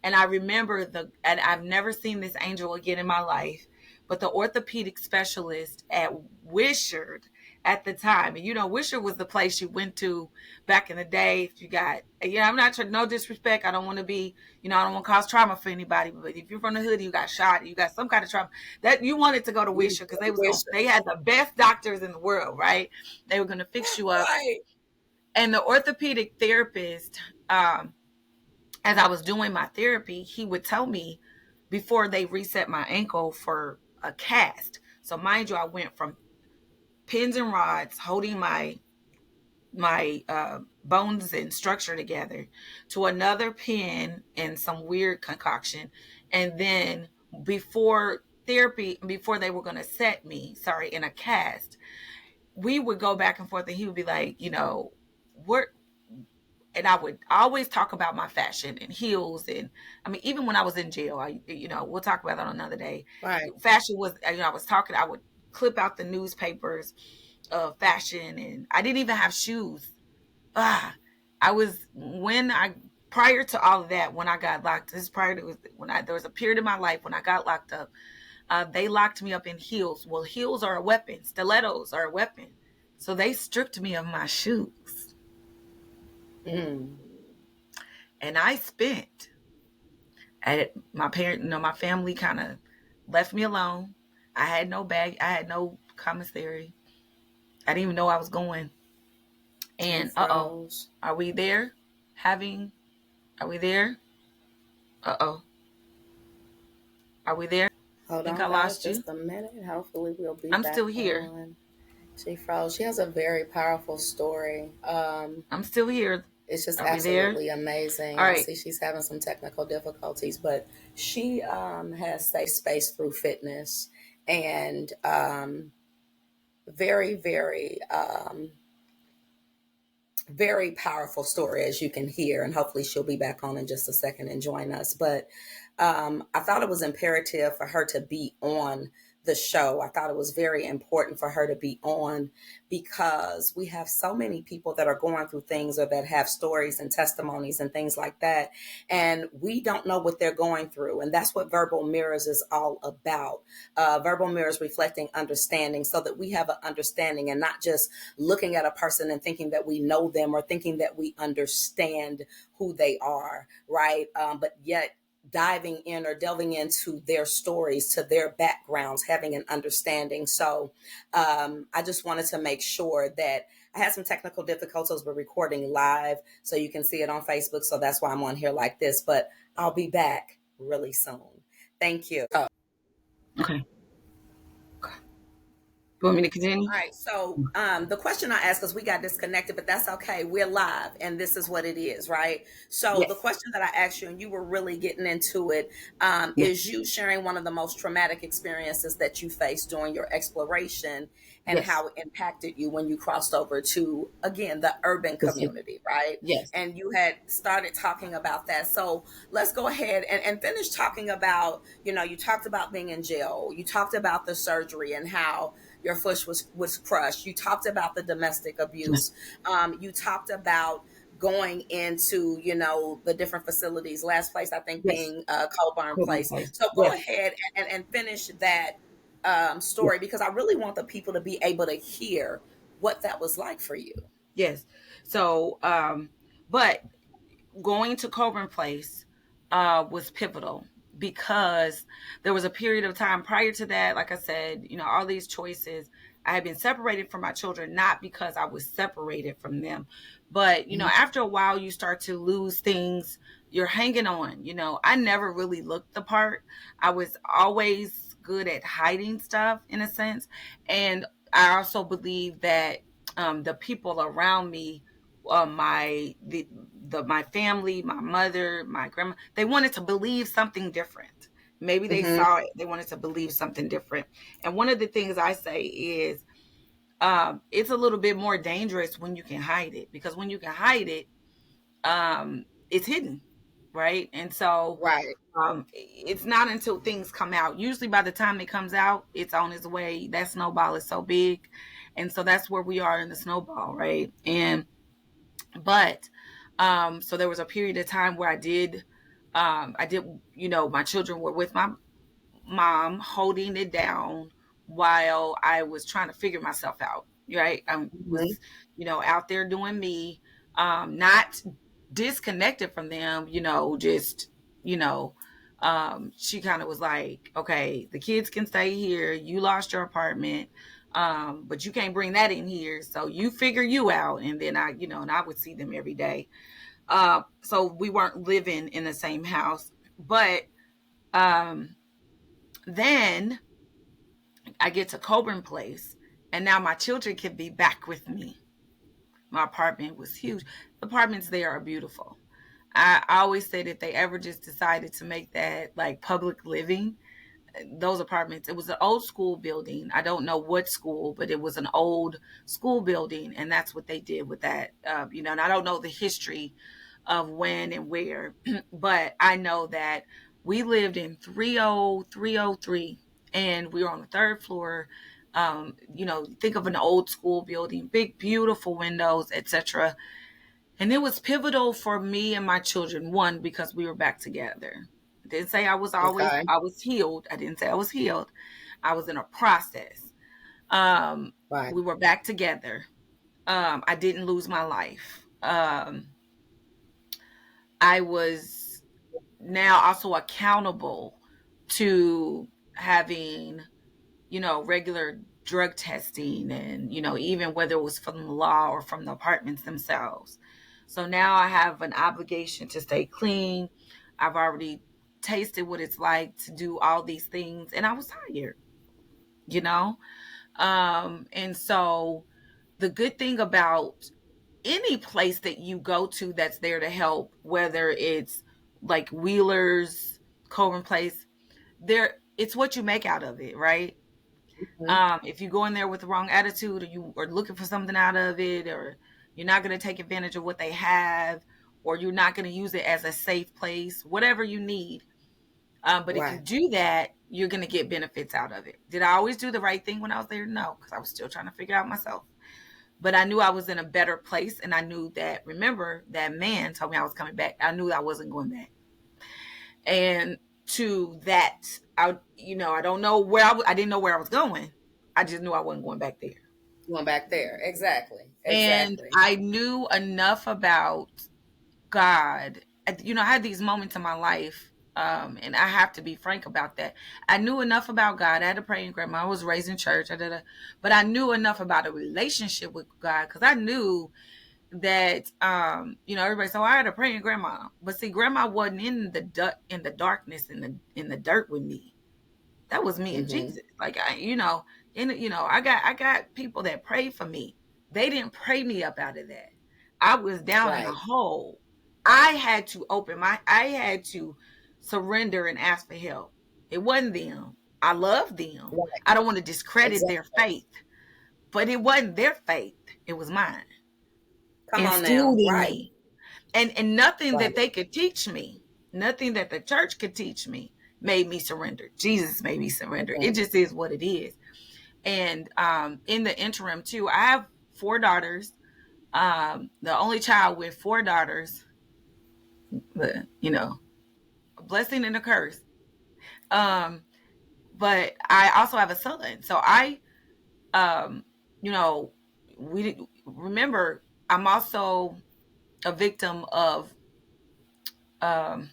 and I remember and I've never seen this angel again in my life, but the orthopedic specialist at Wishard at the time, and Wishard was the place you went to back in the day if you got, I'm not trying, no disrespect, I don't want to be, I don't want to cause trauma for anybody, but if you're from the hood, you got shot, you got some kind of trauma, that you wanted to go to Wishard because they had the best doctors in the world, right? They were gonna fix you up. Right. And the orthopedic therapist, as I was doing my therapy, he would tell me before they reset my ankle for a cast. So mind you, I went from pins and rods holding my bones and structure together to another pin and some weird concoction, and then before therapy, before they were going to set me, sorry, in a cast, we would go back and forth, and he would be like, what, and I would always talk about my fashion and heels. And I mean, even when I was in jail, we'll talk about that on another day. Right. Fashion was, I would clip out the newspapers of fashion, and I didn't even have shoes. Prior to all of that, when I got locked, there was a period in my life when I got locked up. They locked me up in heels. Well, heels are a weapon. Stilettos are a weapon. So they stripped me of my shoes. Mm. And I spent, my family kind of left me alone. I had no bag. I had no commissary. I didn't even know I was going. And are we there? Are we there? Are we there? Hold on, I lost just you. a minute. Hopefully we'll be I'm back still here. on. She froze. She has a very powerful story. I'm still here. It's just absolutely amazing. All right. I see she's having some technical difficulties, but she has safe space through fitness, and very, very, very powerful story, as you can hear. And hopefully she'll be back on in just a second and join us. But I thought it was imperative for her to be on the show. I thought it was very important for her to be on because we have so many people that are going through things or that have stories and testimonies and things like that. And we don't know what they're going through. And that's what Verbal Mirrors is all about. Verbal Mirrors reflecting understanding so that we have an understanding and not just looking at a person and thinking that we know them or thinking that we understand who they are, right? But yet diving in or delving into their stories, to their backgrounds, having an understanding. So I just wanted to make sure that I had some technical difficulties with recording live, so you can see it on Facebook. So that's why I'm on here like this, but I'll be back really soon. Thank you. Okay. You want me to continue? All right. So the question I asked, because we got disconnected, but that's okay. We're live and this is what it is, right? So Yes. The question that I asked you, and you were really getting into it, is you sharing one of the most traumatic experiences that you faced during your exploration and how it impacted you when you crossed over to, again, the urban community, right? Yes. And you had started talking about that. So let's go ahead and finish talking about, you talked about being in jail. You talked about the surgery and how your foot was crushed. You talked about the domestic abuse. You talked about going into, the different facilities. Last place, I think, being Coburn Place. So go ahead and finish that story because I really want the people to be able to hear what that was like for you. Yes. So, but going to Coburn Place was pivotal because there was a period of time prior to that, like I said, all these choices. I had been separated from my children, not because I was separated from them, but, after a while, you start to lose things. You're hanging on. I never really looked the part. I was always good at hiding stuff in a sense. And I also believe that the people around me, my family, my mother, my grandma, they wanted to believe something different. Maybe they Mm-hmm. saw it, they wanted to believe something different. And one of the things I say is, it's a little bit more dangerous when you can hide it, because when you can hide it, it's hidden, right? And so Right. it's not until things come out. Usually, by the time it comes out, it's on its way. That snowball is so big, and so that's where we are in the snowball, right? And but so there was a period of time where I did, my children were with my mom, holding it down while I was trying to figure myself out. Right, I Mm-hmm. was, out there doing me, not disconnected from them. Just, you know, she kind of was like, "Okay, the kids can stay here. You lost your apartment, but you can't bring that in here. So you figure you out." And then and I would see them every day. So we weren't living in the same house, but um, then I get to Coburn Place, and now my children can be back with me. My apartment was huge. The apartments there are beautiful. I always said if they ever just decided to make that like public living, those apartments, it was an old school building. I don't know what school, but it was an old school building, and that's what they did with that. And I don't know the history of when and where, but I know that we lived in 30303, and we were on the third floor. Think of an old school building, big, beautiful windows, etc. And it was pivotal for me and my children. One, because we were back together. I didn't say Okay. I was healed. I didn't say I was healed. I was in a process. Um, Right. we were back together. I didn't lose my life. I was now also accountable to having, regular drug testing, and, even whether it was from the law or from the apartments themselves. So now I have an obligation to stay clean. I've already tasted what it's like to do all these things, and I was tired, you know? And so the good thing about any place that you go to that's there to help, whether it's like Wheeler's, Coburn Place, it's what you make out of it, right? Mm-hmm. If you go in there with the wrong attitude, or you are looking for something out of it, or you're not going to take advantage of what they have, or you're not going to use it as a safe place, whatever you need. But if you Right. do that, you're going to get benefits out of it. Did I always do the right thing when I was there? No, because I was still trying to figure out myself. But I knew I was in a better place, and I knew that, remember, that man told me I was coming back. I knew I wasn't going back. And to that, I don't know where I didn't know where I was going. I just knew I wasn't going back there. Going back there. Exactly. And Exactly. I knew enough about God. I had these moments in my life, and I have to be frank about that. I knew enough about God. I had a praying grandma. I was raised in church, but I knew enough about a relationship with God, because I knew that, everybody said, "Oh, I had a praying grandma," but see, grandma wasn't in the darkness, in the dirt with me. That was me and Mm-hmm. Jesus. Like, I got people that prayed for me. They didn't pray me up out of that. I was down in a Right. hole. I had to surrender and ask for help. It wasn't them. I love them. Right. I don't want to discredit their Exactly. faith, but it wasn't their faith. It was mine, Come on now. instilled in Right. me. And nothing Right. that they could teach me, nothing that the church could teach me, made me surrender. Jesus made me surrender. It Mm-hmm. just is what it is. And in the interim too, I have 4 daughters. The only child with 4 daughters, but a blessing and a curse. Um, but I also have a son. So um, you know, we remember, I'm also a victim of, um,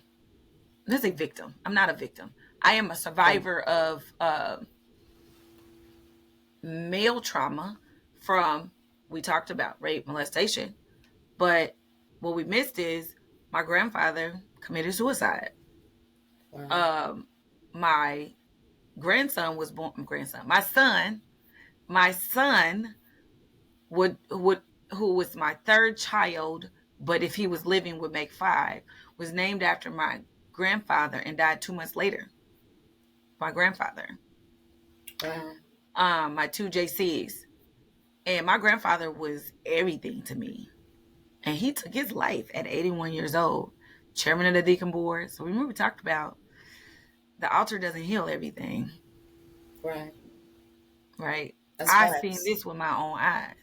let's say victim. I'm not a victim. I am a Okay. survivor of male trauma from, we talked about rape, molestation, but what we missed is my grandfather committed suicide. Wow. Um, my grandson was born. My son would who was my third child, but if he was living would make five. Was named after my grandfather and died 2 months later. my grandfather, Wow. my two JCs. And my grandfather was everything to me. And he took his life at 81 years old, chairman of the deacon board. So remember we talked about the altar doesn't heal everything, Right. right? That's I seen facts. this with my own eyes.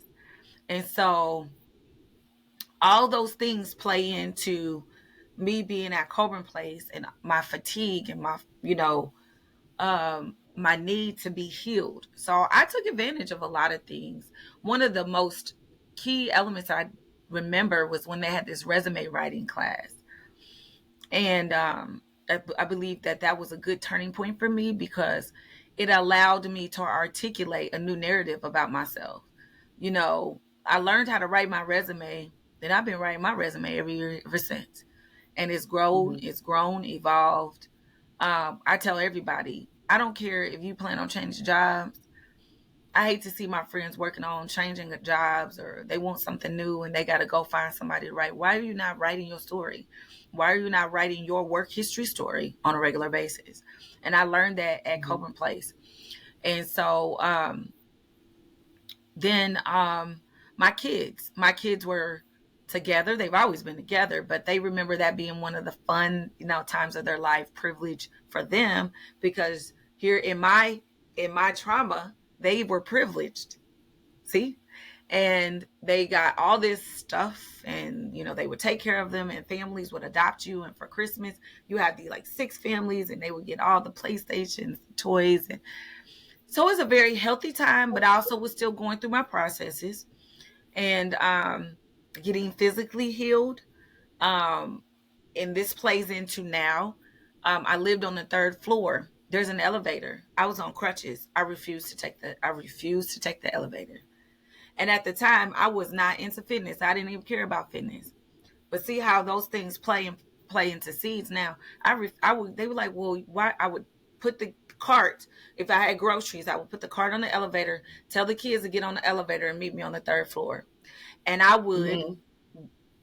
And so all those things play into me being at Coburn Place and my fatigue and my, my need to be healed. So I took advantage of a lot of things. One of the most key elements I remember was when they had this resume writing class. And I believe that that was a good turning point for me because it allowed me to articulate a new narrative about myself. I learned how to write my resume. Then I've been writing my resume every year ever since. And Mm-hmm. it's grown, evolved. I tell everybody, I don't care if you plan on changing jobs. I hate to see my friends working on changing jobs or they want something new and they got to go find somebody to write. Why are you not writing your story? Why are you not writing your work history story on a regular basis? And I learned that at Mm-hmm. Coburn Place. And so then my kids were together. They've always been together, but they remember that being one of the fun, times of their life, privilege for them because here in my trauma, they were privileged. See? And they got all this stuff and they would take care of them and families would adopt you, and for Christmas you had the like 6 families and they would get all the PlayStations, toys, and so it was a very healthy time, but I also was still going through my processes and getting physically healed. Um, and this plays into now. I lived on the third floor. There's an elevator. I was on crutches. I refused to take the elevator. And at the time, I was not into fitness. I didn't even care about fitness. But see how those things play into seeds. Now, I would. They were like, well, why? I would put the cart. If I had groceries, I would put the cart on the elevator. Tell the kids to get on the elevator and meet me on the third floor. And I would Mm-hmm.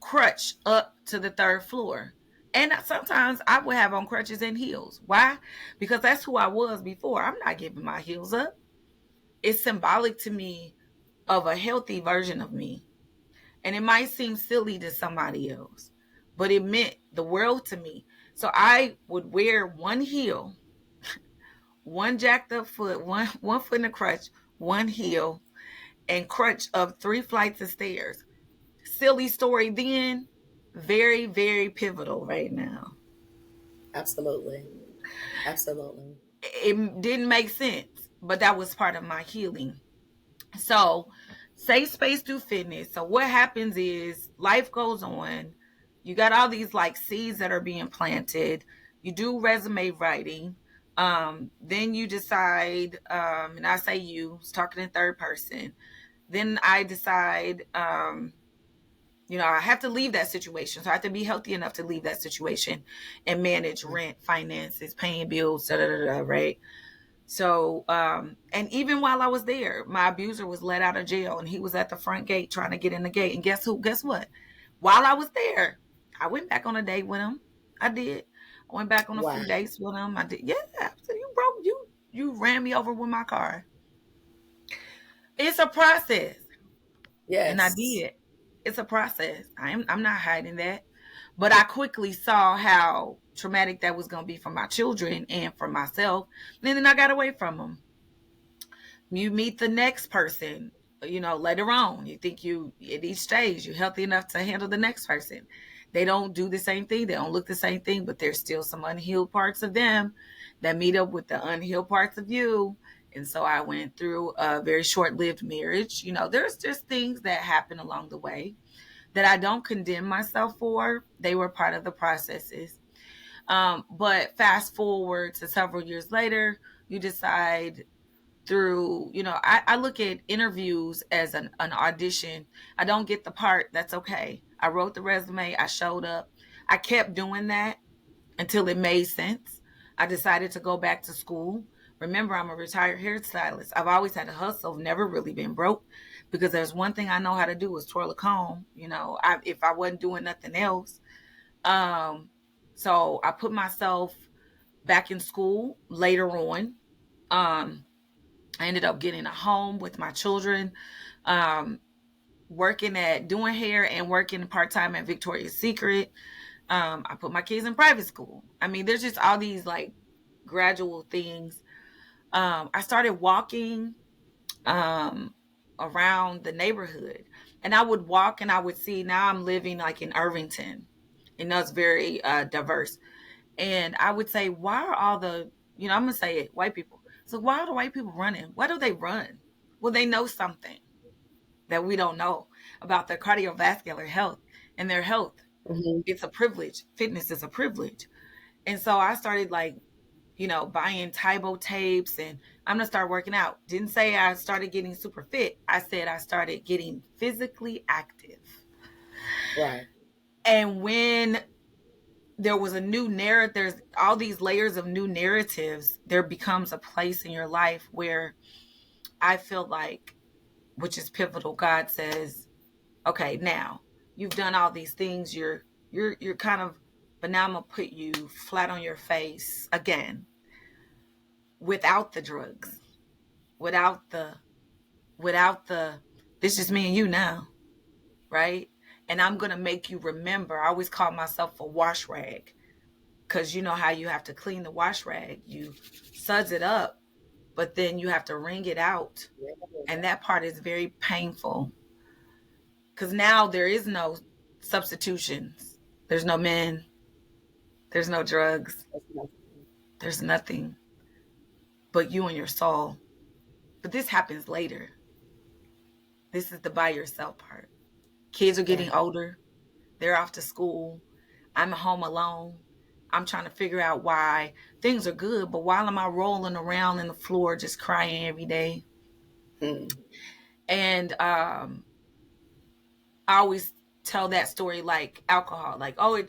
crutch up to the third floor. And sometimes I would have on crutches and heels. Why? Because that's who I was before. I'm not giving my heels up. It's symbolic to me of a healthy version of me. And it might seem silly to somebody else, but it meant the world to me. So I would wear one heel, one jacked up foot, one foot in a crutch, one heel, and crutch up 3 flights of stairs. Silly story then, very, very pivotal right now. Absolutely. Absolutely. It didn't make sense, but that was part of my healing. So, safe space through fitness. So, what happens is life goes on. You got all these like seeds that are being planted. You do resume writing. Then you decide, and I say you, was talking in third person. Then I decide, I have to leave that situation. So I have to be healthy enough to leave that situation and manage Right. rent, finances, paying bills, da da da da, right? So, and even while I was there, my abuser was let out of jail and he was at the front gate trying to get in the gate. And guess who? Guess what? While I was there, I went back on a date with him. I did. I went back on a few Wow. dates with him. I did. Yeah. So you ran me over with my car. It's a process. And I Yes. did. It's a process. I'm not hiding that. But I quickly saw how traumatic that was going to be for my children and for myself. And then I got away from them. You meet the next person, later on. You think you, at each stage, you're healthy enough to handle the next person. They don't do the same thing. They don't look the same thing, but there's still some unhealed parts of them that meet up with the unhealed parts of you. And so I went through a very short lived marriage. There's just things that happen along the way that I don't condemn myself for. They were part of the processes. But fast forward to several years later, you decide through, I look at interviews as an audition. I don't get the part. That's okay. I wrote the resume. I showed up. I kept doing that until it made sense. I decided to go back to school. Remember, I'm a retired hairstylist. I've always had a hustle, never really been broke because there's one thing I know how to do is twirl a comb. If I wasn't doing nothing else. Um, so I put myself back in school later on. I ended up getting a home with my children, um, working at doing hair and working part-time at Victoria's Secret. I put my kids in private school. I mean, there's just all these like gradual things. I started walking um, around the neighborhood, and I would walk and I would see. Now I'm living like in Irvington, and that's very diverse. And I would say, why are all the, I'm gonna say it, white people. So why are the white people running? Why do they run? Well, they know something that we don't know about their cardiovascular health and their health. Mm-hmm. It's a privilege. Fitness is a privilege. And so I started like, buying Tybo tapes, and I'm going to start working out. Didn't say I started getting super fit. I said I started getting physically active. Right. And when there was a new narrative, there's all these layers of new narratives, there becomes a place in your life where I feel like, which is pivotal, God says, okay, now you've done all these things, you're kind of, but now I'm gonna put you flat on your face again, without the drugs, without the this is me and you now, right? And I'm gonna make you remember. I always call myself a wash rag, because you know how you have to clean the wash rag, you suds it up, but then you have to wring it out, and that part is very painful, because now there is no substitutions. There's no men, there's no drugs, there's nothing but you and your soul. But this happens later. This is the by yourself part. Kids are getting older. They're off to school. I'm home alone. I'm trying to figure out why things are good, but why am I rolling around in the floor just crying every day? And I always tell that story like alcohol, like, oh,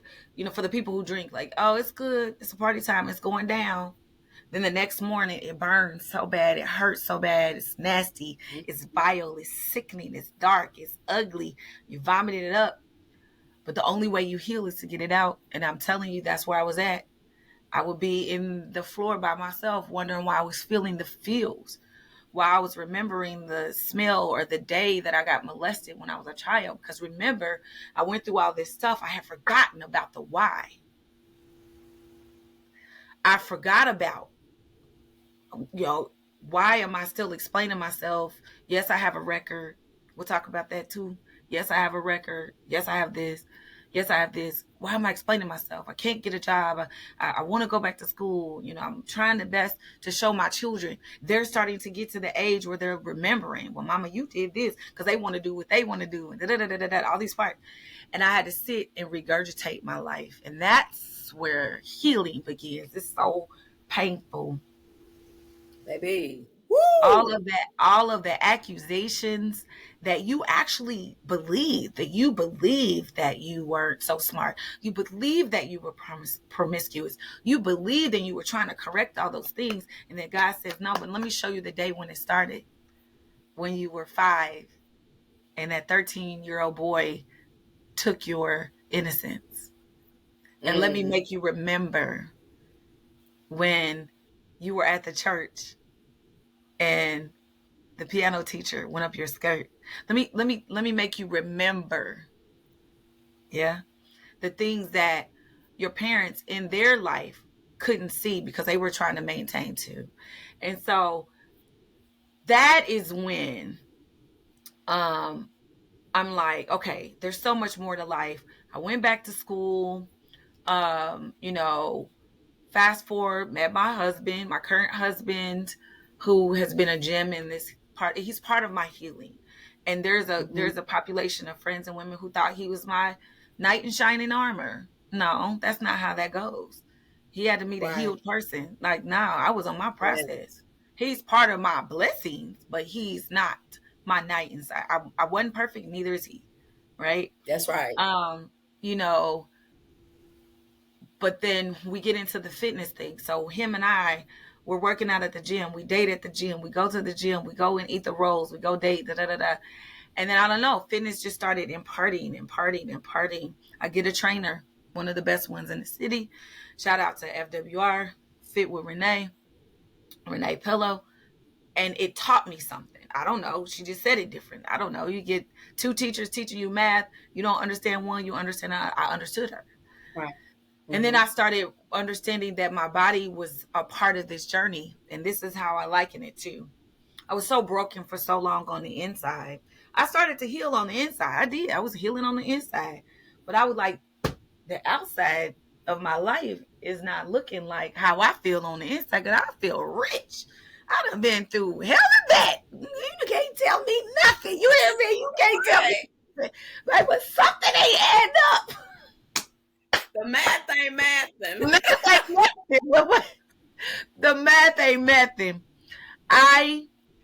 for the people who drink, like, oh, it's good, it's a party time, it's going down. Then the next morning it burns so bad, it hurts so bad, it's nasty, it's vile, it's sickening, it's dark, it's ugly, you vomited it up. But the only way you heal is to get it out. And I'm telling you, that's where I was at. I would be in the floor by myself, wondering why I was feeling the feels, why I was remembering the smell or the day that I got molested when I was a child. Because remember, I went through all this stuff. I had forgotten about the why. I forgot about, why am I still explaining myself? Yes, I have a record. We'll talk about that too. Yes, I have a record. Yes, I have this. Yes, I have this. Why am I explaining myself? I can't get a job. I want to go back to school. I'm trying the best to show my children. They're starting to get to the age where they're remembering, well, mama, you did this, because they want to do what they want to do, and all these parts. And I had to sit and regurgitate my life. And that's where healing begins. It's so painful. Baby. All of the accusations that you actually believe, that you weren't so smart, you believe that you were promiscuous, you believe that you were trying to correct all those things, and then God says, no, but let me show you the day when it started, when you were 5 and that 13-year-old boy took your innocence. And let me make you remember when you were at the church and the piano teacher went up your skirt. Let me make you remember, the things that your parents in their life couldn't see because they were trying to maintain too. And so that is when I'm like, okay, there's so much more to life. I went back to school, fast forward, met my husband, my current husband, who has been a gem in this part. He's part of my healing. And there's a population of friends and women who thought he was my knight in shining armor. No, that's not how that goes. He had to meet a healed person. Like, no, I was on my process. He's part of my blessings, but he's not my knight inside. I wasn't perfect, neither is he. Right? That's right. But then we get into the fitness thing. So him and I were working out at the gym. We date at the gym. We go to the gym. We go and eat the rolls. We go date, And then I don't know, fitness just started imparting. I get a trainer, one of the best ones in the city. Shout out to FWR. sit with Renee Pillow, and it taught me something. I don't know. She just said it different. I don't know. You get two teachers teaching you math. You don't understand one. You understand. I understood her. Right. And then I started understanding that my body was a part of this journey. And this is how I liken it to. I was so broken for so long on the inside. I started to heal on the inside. I did. I was healing on the inside. But I was like, the outside of my life is not looking like how I feel on the inside, because I feel rich. I done been through hell and back. You can't tell me nothing. You hear me? You can't tell me nothing. Like, but something ain't add up. The math ain't mathing. The math ain't mathing. The math ain't mathing.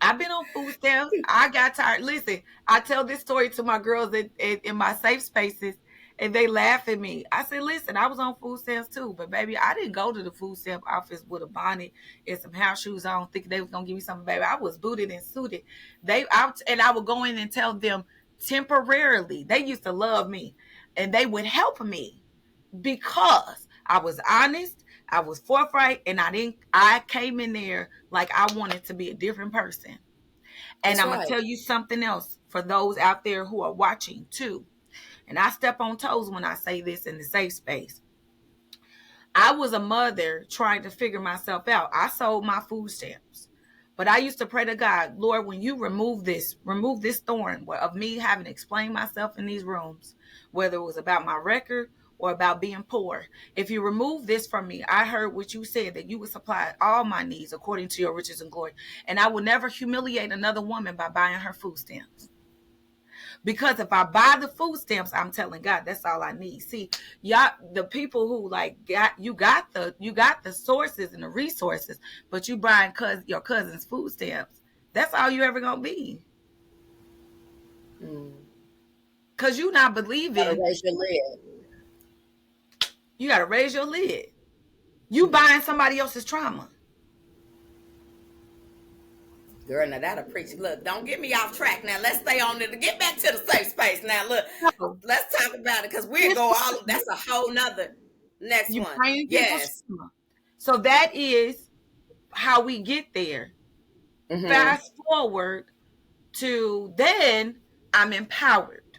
I've been on food stamps. I got tired. Listen, I tell this story to my girls in my safe spaces, and they laugh at me. I said, listen, I was on food stamps too, but baby, I didn't go to the food stamp office with a bonnet and some house shoes on, thinking they was gonna give me something, baby. I was booted and suited. I would go in and tell them temporarily. They used to love me, and they would help me because I was honest, I was forthright, and I came in there like I wanted to be a different person. And I'm going to tell you something else for those out there who are watching too. And I step on toes when I say this in the safe space. I was a mother trying to figure myself out. I sold my food stamps. But I used to pray to God, Lord, when you remove this thorn of me having to explain myself in these rooms, whether it was about my record or about being poor. If you remove this from me, I heard what you said, that you would supply all my needs according to your riches and glory. And I will never humiliate another woman by buying her food stamps. Because if I buy the food stamps, I'm telling God, that's all I need. See, y'all, the people who got the sources and the resources, but you buying your cousin's food stamps, that's all you ever gonna be. Cause you not believing. Raise your lid. You gotta raise your lid. You buying somebody else's trauma. Girl, now that'll preach. Look, don't get me off track. Now let's stay on it. Get back to the safe space. Now look, let's talk about it, because we'll go all. That's a whole nother next one. Yes. So that is how we get there. Fast forward to then I'm empowered,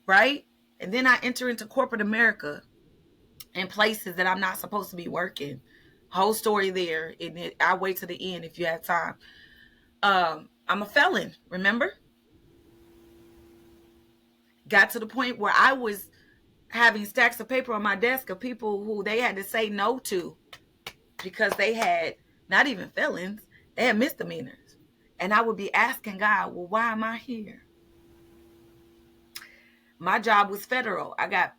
right? And then I enter into corporate America in places that I'm not supposed to be working. Whole story there. And I'll wait to the end if you have time. I'm a felon, remember? Got to the point where I was having stacks of paper on my desk of people who they had to say no to because they had not even felons, they had misdemeanors. And I would be asking God, well, why am I here? My job was federal. I got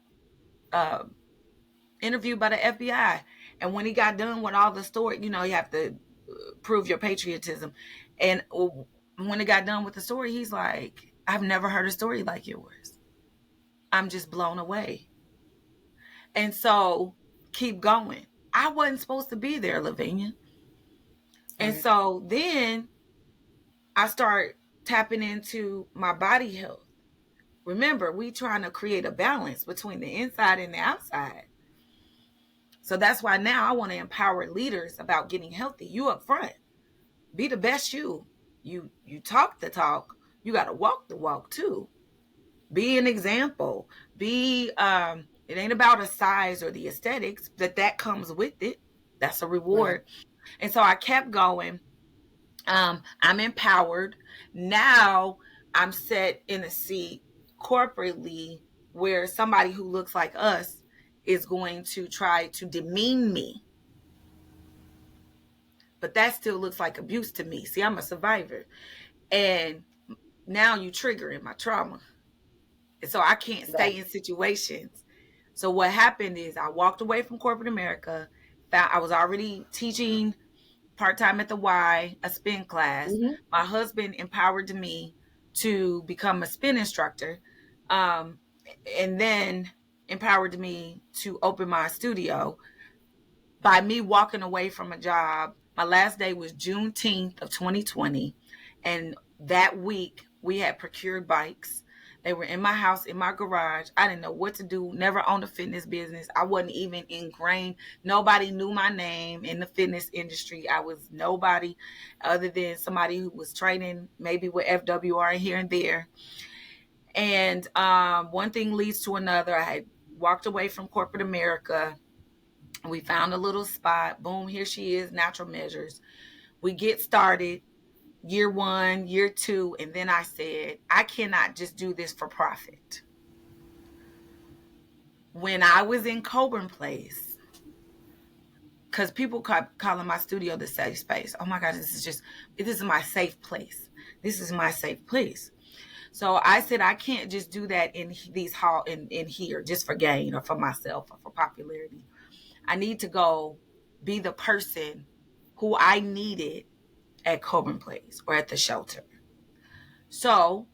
interviewed by the FBI. And when he got done with all the story, you have to prove your patriotism. And when it got done with the story, he's like, I've never heard a story like yours. I'm just blown away. And so keep going. I wasn't supposed to be there, Lavinia. And so then I start tapping into my body health. Remember, we trying to create a balance between the inside and the outside. So that's why now I want to empower leaders about getting healthy. You up front. Be the best you. You talk the talk. You got to walk the walk too. Be an example. It ain't about a size or the aesthetics, that comes with it. That's a reward. Right. And so I kept going. I'm empowered. Now I'm set in a seat corporately where somebody who looks like us is going to try to demean me. But that still looks like abuse to me. See, I'm a survivor. And now you triggering my trauma. And so I can't stay in situations. So what happened is I walked away from corporate America. I was already teaching part-time at the Y, a spin class. My husband empowered me to become a spin instructor. And then empowered me to open my studio by me walking away from a job. My last day was Juneteenth of 2020. And that week we had procured bikes. They were in my house, in my garage. I didn't know what to do, never owned a fitness business. I wasn't even ingrained. Nobody knew my name in the fitness industry. I was nobody other than somebody who was training maybe with FWR here and there. And one thing leads to another. I had walked away from corporate America. We found a little spot. Boom, here she is, Natural Measures. We get started year 1, year 2, and then I said, I cannot just do this for profit. When I was in Coburn Place, because people kept calling my studio the safe space. Oh my God, this is my safe place. This is my safe place. So I said, I can't just do that in here just for gain or for myself or for popularity. I need to go be the person who I needed at Coburn Place or at the shelter. So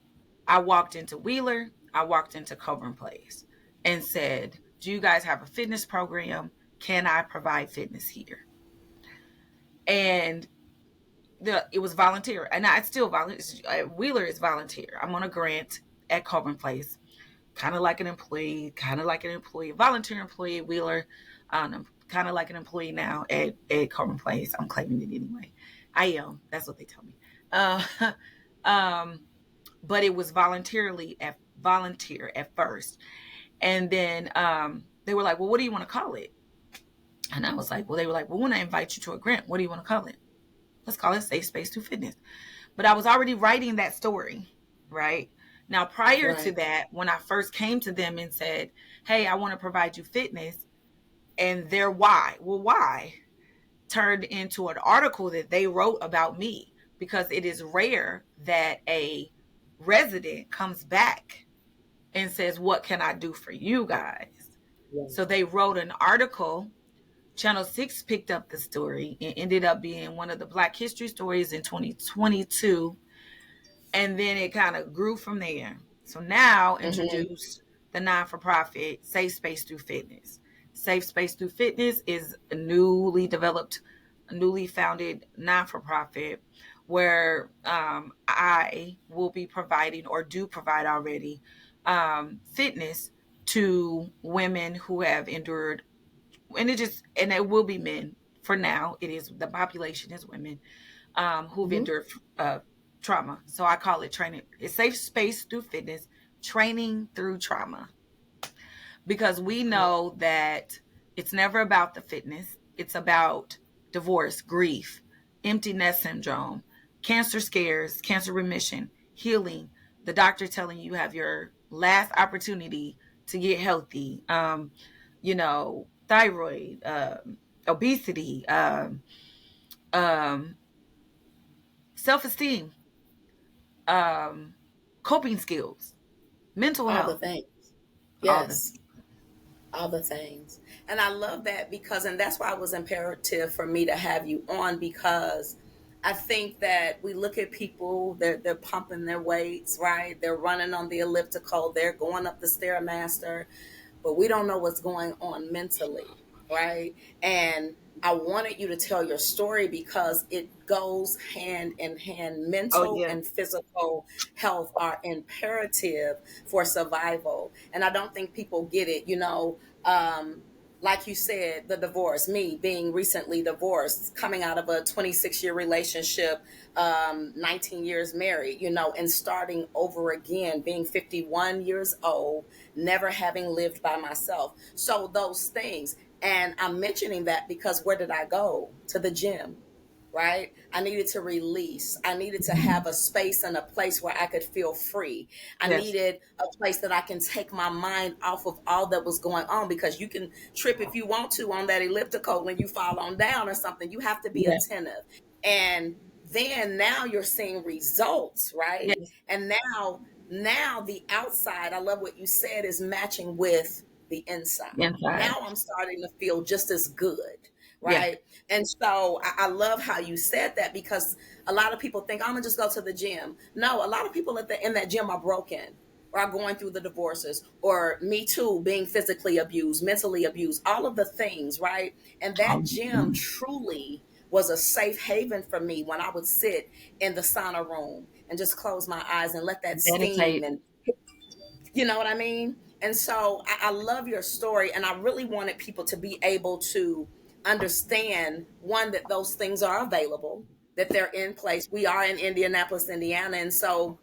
I walked into Wheeler, I walked into Coburn Place and said, do you guys have a fitness program? Can I provide fitness here? And it was volunteer. And I still volunteer. Wheeler is volunteer. I'm on a grant at Coburn Place, kind of like an employee, volunteer employee at Wheeler. I'm kind of like an employee now at Coburn Place. I'm claiming it anyway. I am. That's what they tell me. But it was volunteer at first. And then they were like, well, what do you want to call it? And I was like, well, they were like, well, when I invite you to a grant, what do you want to call it? Let's call it Safe Space Through Fitness. But I was already writing that story, right? Now, prior to that, when I first came to them and said, hey, I want to provide you fitness, and their why turned into an article that they wrote about me, because it is rare that a resident comes back and says, what can I do for you guys? Yeah. So they wrote an article. Channel 6 picked up the story. It ended up being one of the Black History stories in 2022. And then it kind of grew from there. So now introduced the non-for-profit Safe Space Through Fitness. Safe Space Through Fitness is a newly founded non-for-profit where I will be providing, or do provide already, fitness to women who have endured, and it will be men for now. The population is women who've endured trauma. So I call it training. It's Safe Space Through Fitness, training through trauma. Because we know that it's never about the fitness. It's about divorce, grief, empty nest syndrome, cancer scares, cancer remission, healing, the doctor telling you have your last opportunity to get healthy, thyroid, obesity, self-esteem, coping skills, mental health. All the things. Yes. All the things. And I love that and that's why it was imperative for me to have you on, because I think that we look at people, they're pumping their weights, right? They're running on the elliptical, they're going up the Stairmaster, but we don't know what's going on mentally, right? And I wanted you to tell your story because it goes hand in hand. Mental and physical health are imperative for survival. And I don't think people get it, like you said, the divorce, me being recently divorced, coming out of a 26-year relationship, 19 years married, and starting over again, being 51 years old, never having lived by myself. So those things. And I'm mentioning that because where did I go? To the gym, right? I needed to release. I needed to have a space and a place where I could feel free. I needed a place that I can take my mind off of all that was going on, because you can trip if you want to on that elliptical when you fall on down or something. You have to be attentive. And then now you're seeing results, right? Yes. And now the outside, I love what you said, is matching with the inside. Now I'm starting to feel just as good. Right. Yeah. And so I love how you said that, because a lot of people think, I'm gonna just go to the gym. No, a lot of people in that gym are broken, or are going through the divorces, or me too, being physically abused, mentally abused, all of the things. Right. And that gym truly was a safe haven for me when I would sit in the sauna room and just close my eyes and let that steam and You know what I mean? And so I love your story, and I really wanted people to be able to understand, one, that those things are available, that they're in place. We are in Indianapolis, Indiana, and so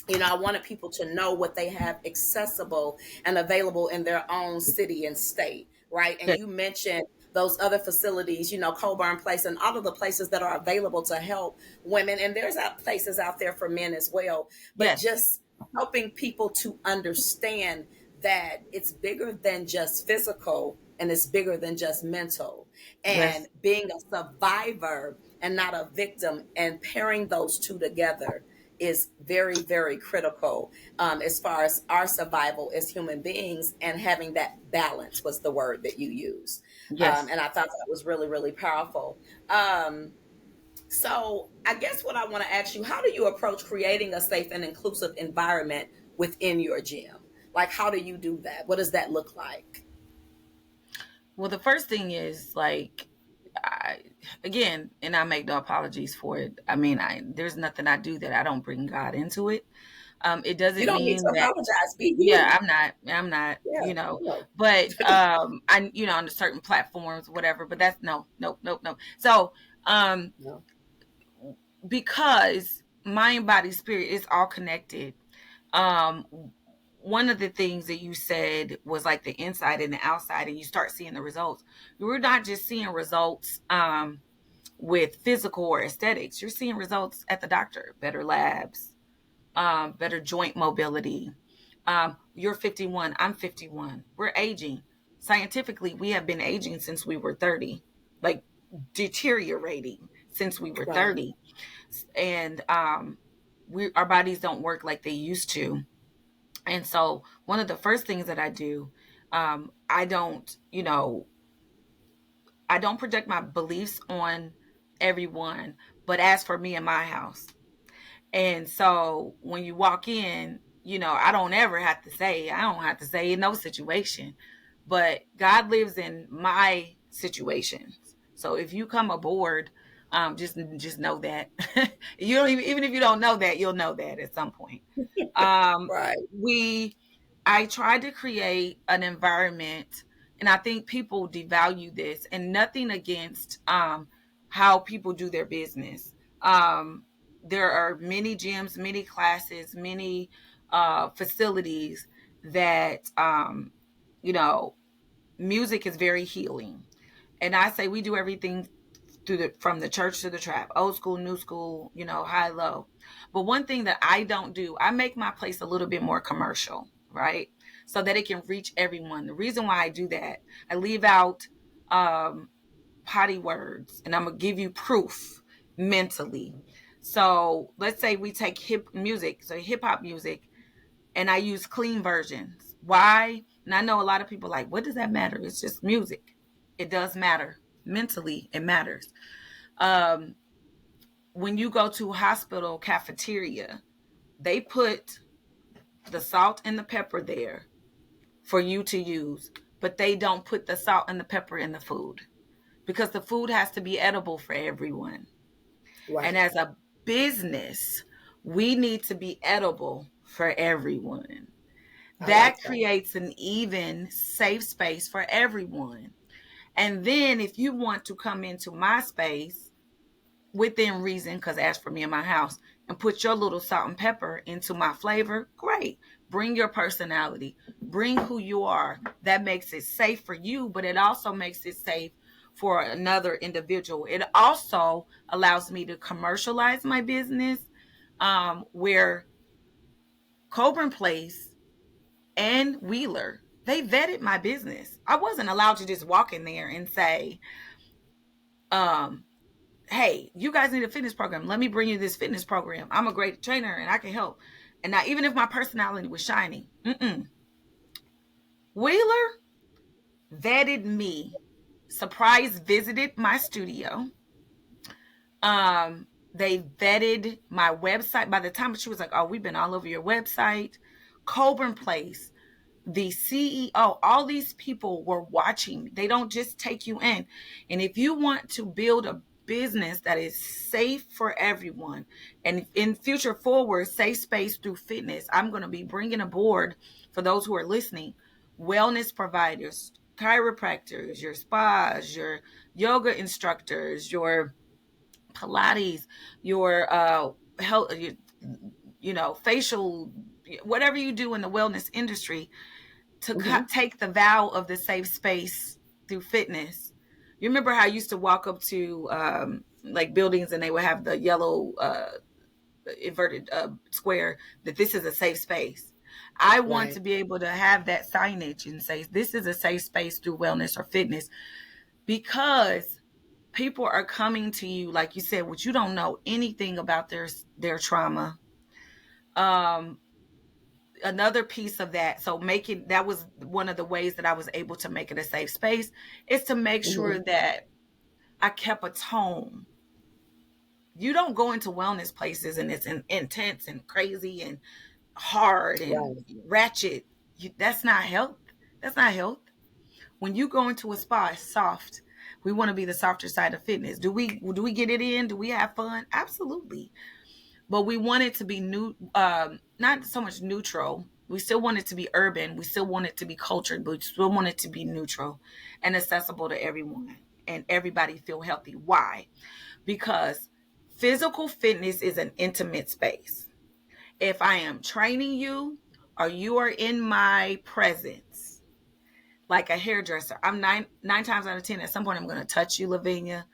I wanted people to know what they have accessible and available in their own city and state, right? And Yes. you mentioned those other facilities, Coburn Place and all of the places that are available to help women. And there's places out there for men as well. But Yes. just helping people to understand that it's bigger than just physical and it's bigger than just mental. And Yes. being a survivor and not a victim, and pairing those two together is very, very critical, as far as our survival as human beings, and having that balance was the word that you used. Yes. And I thought that was really, really powerful. So I guess what I want to ask you, how do you approach creating a safe and inclusive environment within your gym? Like, how do you do that? What does that look like? Well, the first thing is like, again, and I make no apologies for it. I mean, there's nothing I do that I don't bring God into it. It You doesn't don't need mean to that, apologize. Be yeah, you. I'm not, Yeah, but, on certain platforms, whatever, but that's no, nope, nope, nope. So, um, no. because mind, body, spirit is all connected. Um, one of the things that you said was like the inside and the outside, and you start seeing the results. We're not just seeing results with physical or aesthetics. You're seeing results at the doctor, better labs, better joint mobility. You're 51, I'm 51. We're aging. Scientifically, we have been aging since we were 30, like deteriorating since we were Right. 30. And our bodies don't work like they used to. And so one of the first things that I do, I don't, I don't project my beliefs on everyone, but as for me and my house. And so when you walk in, I don't have to say in no situation, but God lives in my situations. So if you come aboard, just know that you don't even if you don't know that, you'll know that at some point. Um, Right. we, I tried to create an environment, and I think people devalue this, and nothing against how people do their business. There are many gyms, many classes, many facilities that you know music is very healing, and I say we do everything from the church to the trap, old school, new school, high low. But one thing that I don't do, I make my place a little bit more commercial, right? So that it can reach everyone. The reason why I do that, I leave out um potty words, and I'm gonna give you proof mentally. So let's say we take hip hop music, and I use clean versions. Why? And I know a lot of people are like, what does that matter? It's just music. It does matter. Mentally, it matters. Um, when you go to a hospital cafeteria, they put the salt and the pepper there for you to use, but they don't put the salt and the pepper in the food because the food has to be edible for everyone. And Right. as a business, we need to be edible for everyone. I like That that. creates an even safe space for everyone. And then if you want to come into my space within reason, because as for me and my house, and put your little salt and pepper into my flavor, great. Bring your personality, bring who you are. That makes it safe for you, but it also makes it safe for another individual. It also allows me to commercialize my business, where Coburn Place and Wheeler, they vetted my business. I wasn't allowed to just walk in there and say, um, hey, you guys need a fitness program. Let me bring you this fitness program. I'm a great trainer and I can help. And now, even if my personality was shiny, Wheeler vetted me, surprise visited my studio. They vetted my website. By the time she was like, oh, we've been all over your website. Coburn Place, the CEO, all these people were watching. They don't just take you in. And if you want to build business that is safe for everyone. And in future forward, safe space through fitness, I'm going to be bringing aboard, for those who are listening, wellness providers, chiropractors, your spas, your yoga instructors, your Pilates, your health, facial, whatever you do in the wellness industry, to take the vow of the safe space through fitness. You remember how I used to walk up to like buildings and they would have the yellow inverted square that this is a safe space. I want to be able to have that signage and say this is a safe space through wellness or fitness, because people are coming to you, like you said, which you don't know anything about their trauma. Another piece of that, so making that was one of the ways that I was able to make it a safe space, is to make sure that I kept a tone. You don't go into wellness places and it's intense and crazy and hard and ratchet. That's not health. That's not health. When you go into a spa, it's soft. We want to be the softer side of fitness. Do we get it in? Do we have fun? Absolutely. But we want it to be new, not so much neutral. We still want it to be urban. We still want it to be cultured, but we still want it to be neutral and accessible to everyone, and everybody feel healthy. Why? Because physical fitness is an intimate space. If I am training you or you are in my presence, like a hairdresser, I'm nine times out of 10, at some point I'm going to touch you, Lavinia.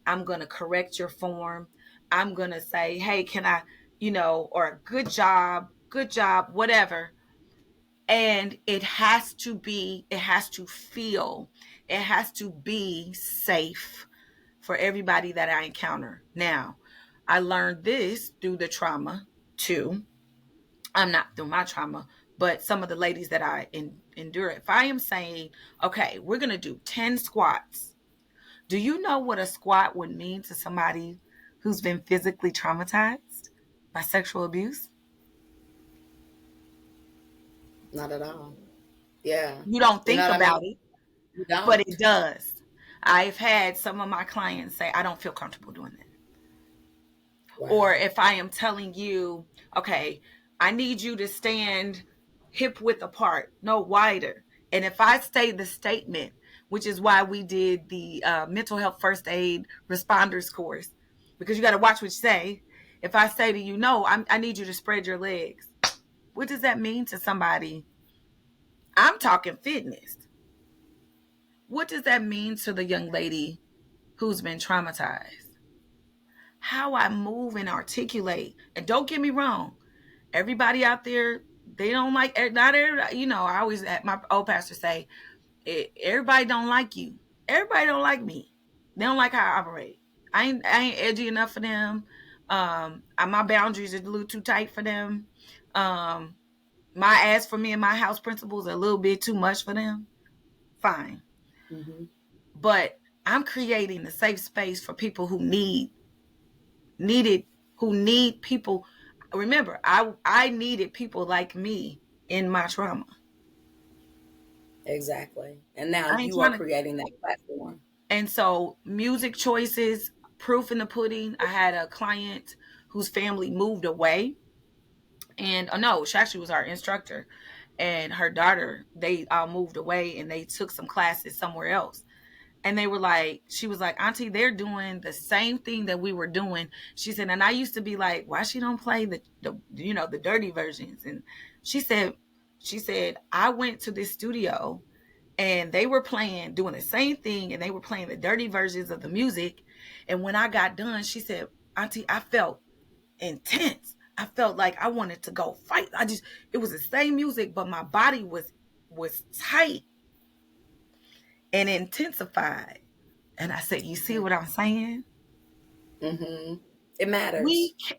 I'm going to correct your form. I'm going to say, hey, can I, or good job, whatever. And it has to feel, it has to be safe for everybody that I encounter. Now, I learned this through the trauma too. I'm not through my trauma, but some of the ladies that I endure. If I am saying, okay, we're going to do 10 squats. Do you know what a squat would mean to somebody who's been physically traumatized by sexual abuse? Not at all. Yeah. You don't think about it, You don't. but it does. I've had some of my clients say, I don't feel comfortable doing that. Wow. Or if I am telling you, okay, I need you to stand hip width apart, no wider. And if I say the statement, which is why we did the mental health first aid responders course, because you got to watch what you say. If I say to you, no, I need you to spread your legs. What does that mean to somebody? I'm talking fitness. What does that mean to the young lady who's been traumatized? How I move and articulate. And don't get me wrong, everybody out there, they don't like, not everybody, I always had my old pastor say, everybody don't like you. Everybody don't like me. They don't like how I operate. I ain't edgy enough for them. My boundaries are a little too tight for them. My ask for me and my house principles are a little bit too much for them. Fine. Mm-hmm. But I'm creating a safe space for people who need people. Remember, I needed people like me in my trauma. Exactly. And now you are creating that platform. And so music choices, proof in the pudding. I had a client whose family moved away. And she actually was our instructor. And her daughter, they all moved away and they took some classes somewhere else. And they were like, she was like, Auntie, they're doing the same thing that we were doing. She said, and I used to be like, why she don't play the dirty versions? And she said, I went to this studio and they were doing the same thing. And they were playing the dirty versions of the music. And when I got done, she said, Auntie, I felt intense. I felt like I wanted to go fight. It was the same music, but my body was tight and intensified. And I said, you see what I'm saying? Mm-hmm. It matters.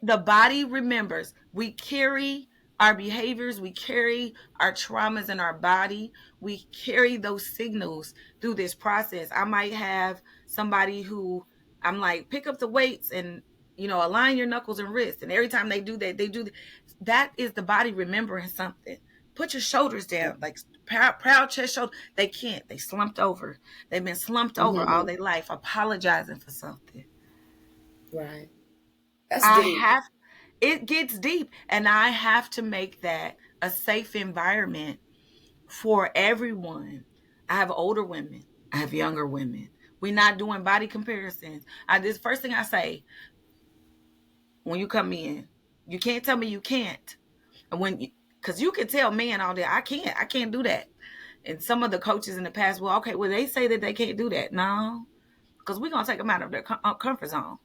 The body remembers. We carry our behaviors. We carry our traumas in our body. We carry those signals through this process. I might have somebody who I'm like, pick up the weights and, align your knuckles and wrists. And every time they do that, that is the body remembering something. Put your shoulders down, like proud chest, shoulder. They can't. They slumped over. They've been slumped over all their life, apologizing for something. Right. That's I deep. have, it gets deep, and I have to make that a safe environment for everyone. I have older women, I have younger women. We're not doing body comparisons. This first thing I say when you come in, you can't tell me you can't. And because you can tell men all day, I can't do that. And some of the coaches in the past, well, okay, well, they say that they can't do that. No, because we're going to take them out of their comfort zone.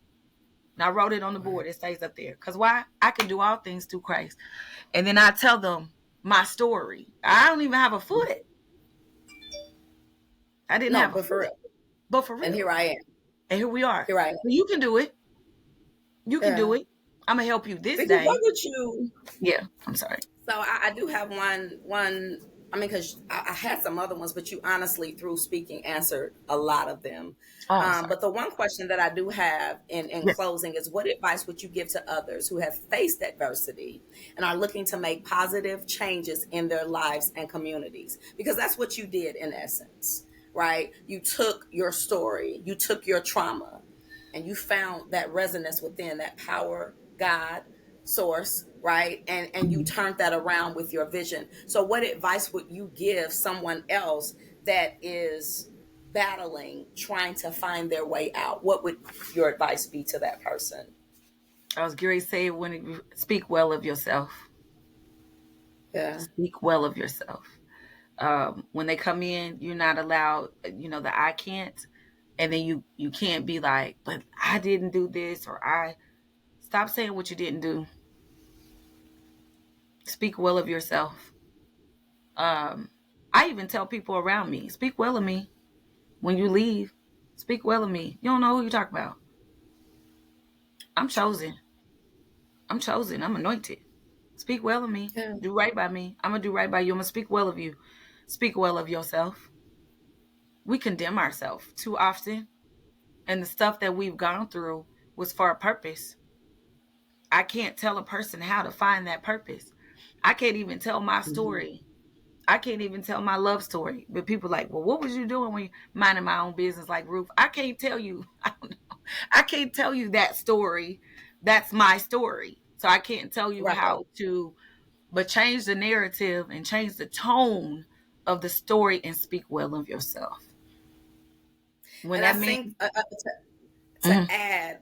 And I wrote it on the board. Right. It stays up there. Because why? I can do all things through Christ. And then I tell them my story. I don't even have a foot. I didn't No, have a but for foot. real. But for And real. here I am. And here we are. Here I am. You can do it. You can Yeah. do it. I'm going to help you this Because what day. would you? Yeah. I'm sorry. So I do have one. I mean, because I had some other ones, but you honestly, through speaking, answered a lot of them. Oh, I'm sorry. But the one question that I do have in Yeah. closing is, what advice would you give to others who have faced adversity and are looking to make positive changes in their lives and communities? Because that's what you did in essence, right? You took your story, you took your trauma, and you found that resonance within that power, God, source, right? And you Mhm. turned that around with your vision. So what advice would you give someone else that is battling, trying to find their way out? What would your advice be to that person? I was going to say, when you speak well of yourself, Yeah. speak well of yourself. When they come in, you're not allowed, the I can't. And then you can't be like, but I didn't do this, or I stop saying what you didn't do. Speak well of yourself. I even tell people around me, speak well of me. When you leave, speak well of me. You don't know who you talk about. I'm chosen. I'm chosen. I'm anointed. Speak well of me. Yeah. Do right by me. I'm going to do right by you. I'm going to speak well of you. Speak well of yourself. We condemn ourselves too often. And the stuff that we've gone through was for a purpose. I can't tell a person how to find that purpose. I can't even tell my Mm-hmm. story. I can't even tell my love story. But people are like, well, what was you doing when you minding my own business like Ruth? I can't tell you. I don't know. I can't tell you that story. That's my story. So I can't tell you Right. how to, but change the narrative and change the tone of the story and speak well of yourself. When And I that man, think to mhm, add,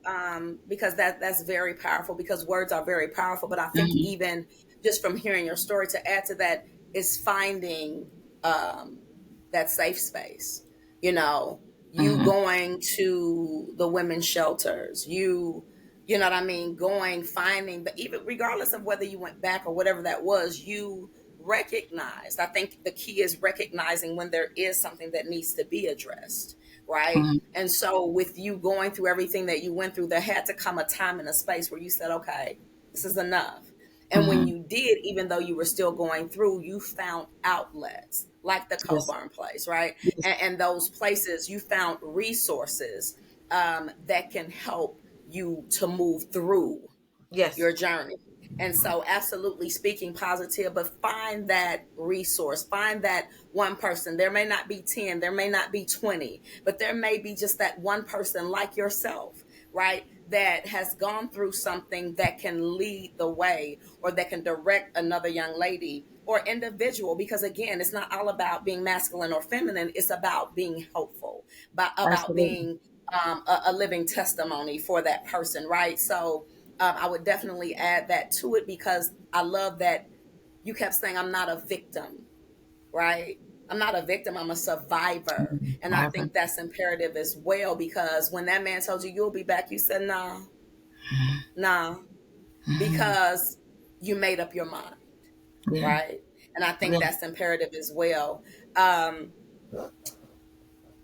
because that's very powerful, because words are very powerful. But I think mhm, even just from hearing your story, to add to that is finding that safe space. You know, you mhm, going to the women's shelters, you know what I mean, going, finding, but even regardless of whether you went back or whatever that was, you recognized. I think the key is recognizing when there is something that needs to be addressed, right? mhm, And so with you going through everything that you went through, there had to come a time and a space where you said, okay, this is enough. And when mhm. you did, even though you were still going through, you found outlets like the Yes, Coburn place, right? yes, And those places, you found resources that can help you to move through yes, your journey. And so, absolutely speaking positive, but find that resource, find that one person. There may not be 10, there may not be 20, but there may be just that one person like yourself, right? That has gone through something that can lead the way, or that can direct another young lady or individual. Because again, it's not all about being masculine or feminine, it's about being helpful, about absolutely. being a living testimony for that person, right? So, I would definitely add that to it, because I love that you kept saying, I'm not a victim, right? I'm not a victim, I'm a survivor. And I Survivor. think that's imperative as well, because when that man told you you'll be back, you said, nah, nah, Mhm. because you made up your mind, Yeah, right? And I think yeah. that's imperative as well. Um,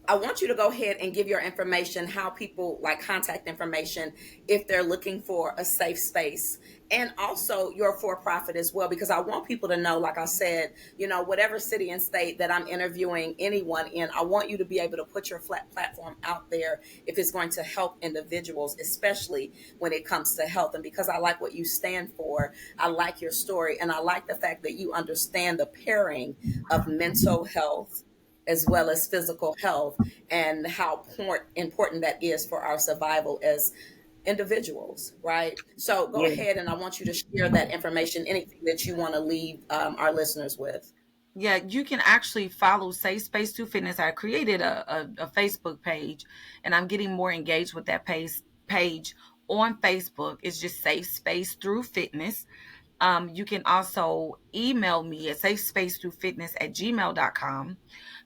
I want you to go ahead and give your information, how people, like, contact information if they're looking for a safe space, and also your for profit as well, because I want people to know, like I said, whatever city and state that I'm interviewing anyone in, I want you to be able to put your flat platform out there if it's going to help individuals, especially when it comes to health. And because I like what you stand for, I like your story, and I like the fact that you understand the pairing of mental health as well as physical health, and how important that is for our survival individuals, right? So go Yeah. ahead, and I want you to share that information, anything that you want to leave our listeners with. Yeah, you can actually follow Safe Space to Fitness. I created a Facebook page, and I'm getting more engaged with that page on Facebook. It's just Safe Space Through Fitness. You can also email me at safespacethroughfitness@gmail.com.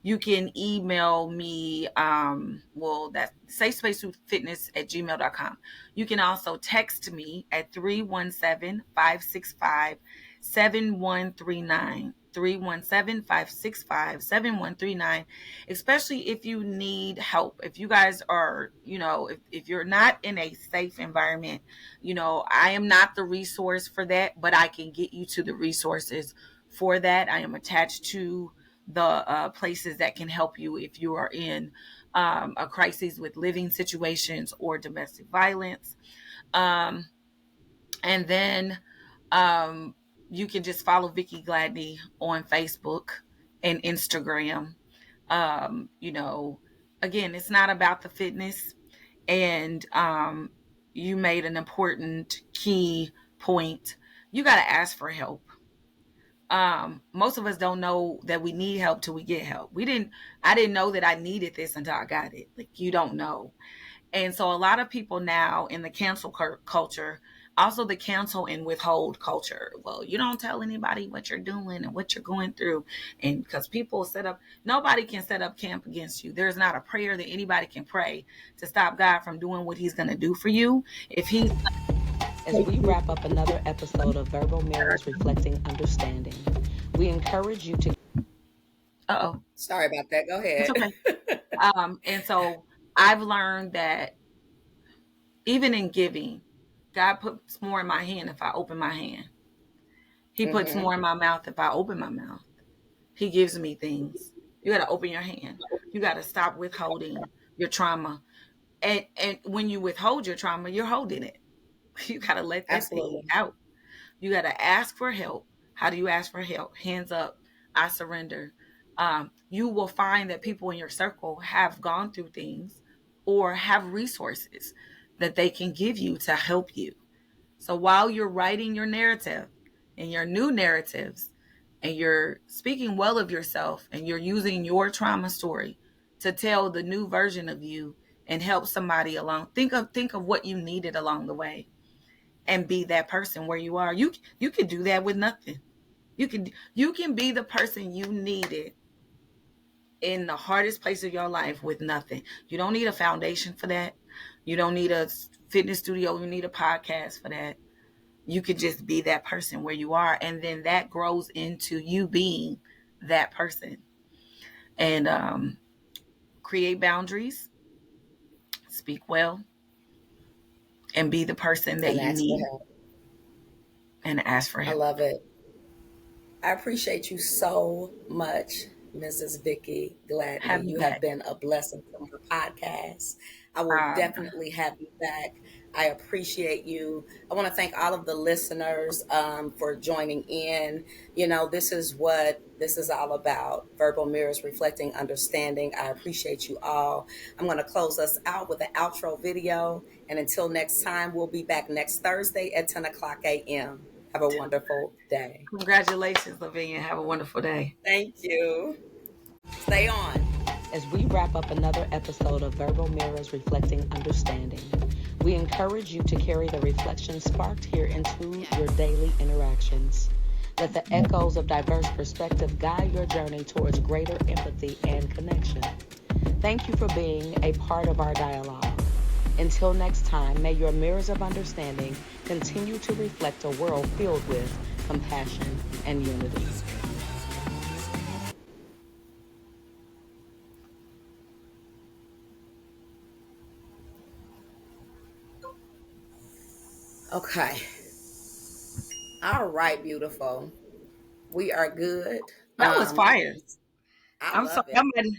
You can email me, that's safespacethroughfitness@gmail.com. You can also text me at 317-565-7139. 317-565-7139, especially if you need help. If you guys are, if you're not in a safe environment, I am not the resource for that, but I can get you to the resources for that. I am attached to the places that can help you if you are in a crisis with living situations or domestic violence. Um, and then you can just follow Vicky Gladney on Facebook and Instagram. Again, it's not about the fitness. And you made an important key point. You got to ask for help. Most of us don't know that we need help till we get help. I didn't know that I needed this until I got it. Like, you don't know. And so a lot of people now in the cancel culture, also the cancel and withhold culture. Well, you don't tell anybody what you're doing and what you're going through. And because people nobody can set up camp against you. There's not a prayer that anybody can pray to stop God from doing what he's going to do for you. If he's As we wrap up another episode of Verbal Mirrors Reflecting Understanding, we encourage you to. Uh-oh. Sorry about that. Go It's ahead. okay. And so I've learned that even in giving, God puts more in my hand if I open my hand. He puts Mm-hmm. more in my mouth if I open my mouth. He gives me things. You got to open your hand. You got to stop withholding your trauma. And when you withhold your trauma, you're holding it. You got to let that thing Absolutely. out. You got to ask for help. How do you ask for help? Hands up. I surrender. You will find that people in your circle have gone through things or have resources that they can give you to help you. So while you're writing your narrative and your new narratives, and you're speaking well of yourself, and you're using your trauma story to tell the new version of you and help somebody along, think of what you needed along the way, and be that person where you are. You can do that with nothing. You can be the person you needed in the hardest place of your life with nothing. You don't need a foundation for that. You don't need a fitness studio. You need a podcast for that. You could just be that person where you are, and then that grows into you being that person. And create boundaries, speak well, and be the person that And you ask for need, help. and ask for I help. love it. I appreciate you so much, Mrs. Vicky Gladney. Have you You have back. been a blessing to my podcast. I will definitely have you back. I appreciate you. I want to thank all of the listeners for joining in. This is what this is all about: verbal mirrors reflecting understanding. I appreciate you all. I'm going to close us out with an outro video. And until next time, we'll be back next Thursday at 10 o'clock a.m. Have a wonderful day. Congratulations, Lavinia. Have a wonderful day. Thank you. Stay on. As we wrap up another episode of Verbal Mirrors Reflecting Understanding, we encourage you to carry the reflection sparked here into your daily interactions. Let the echoes of diverse perspective guide your journey towards greater empathy and connection. Thank you for being a part of our dialogue. Until next time, may your mirrors of understanding continue to reflect a world filled with compassion and unity. Okay. All right, beautiful. We are good. That was fire. I I'm love sorry. it.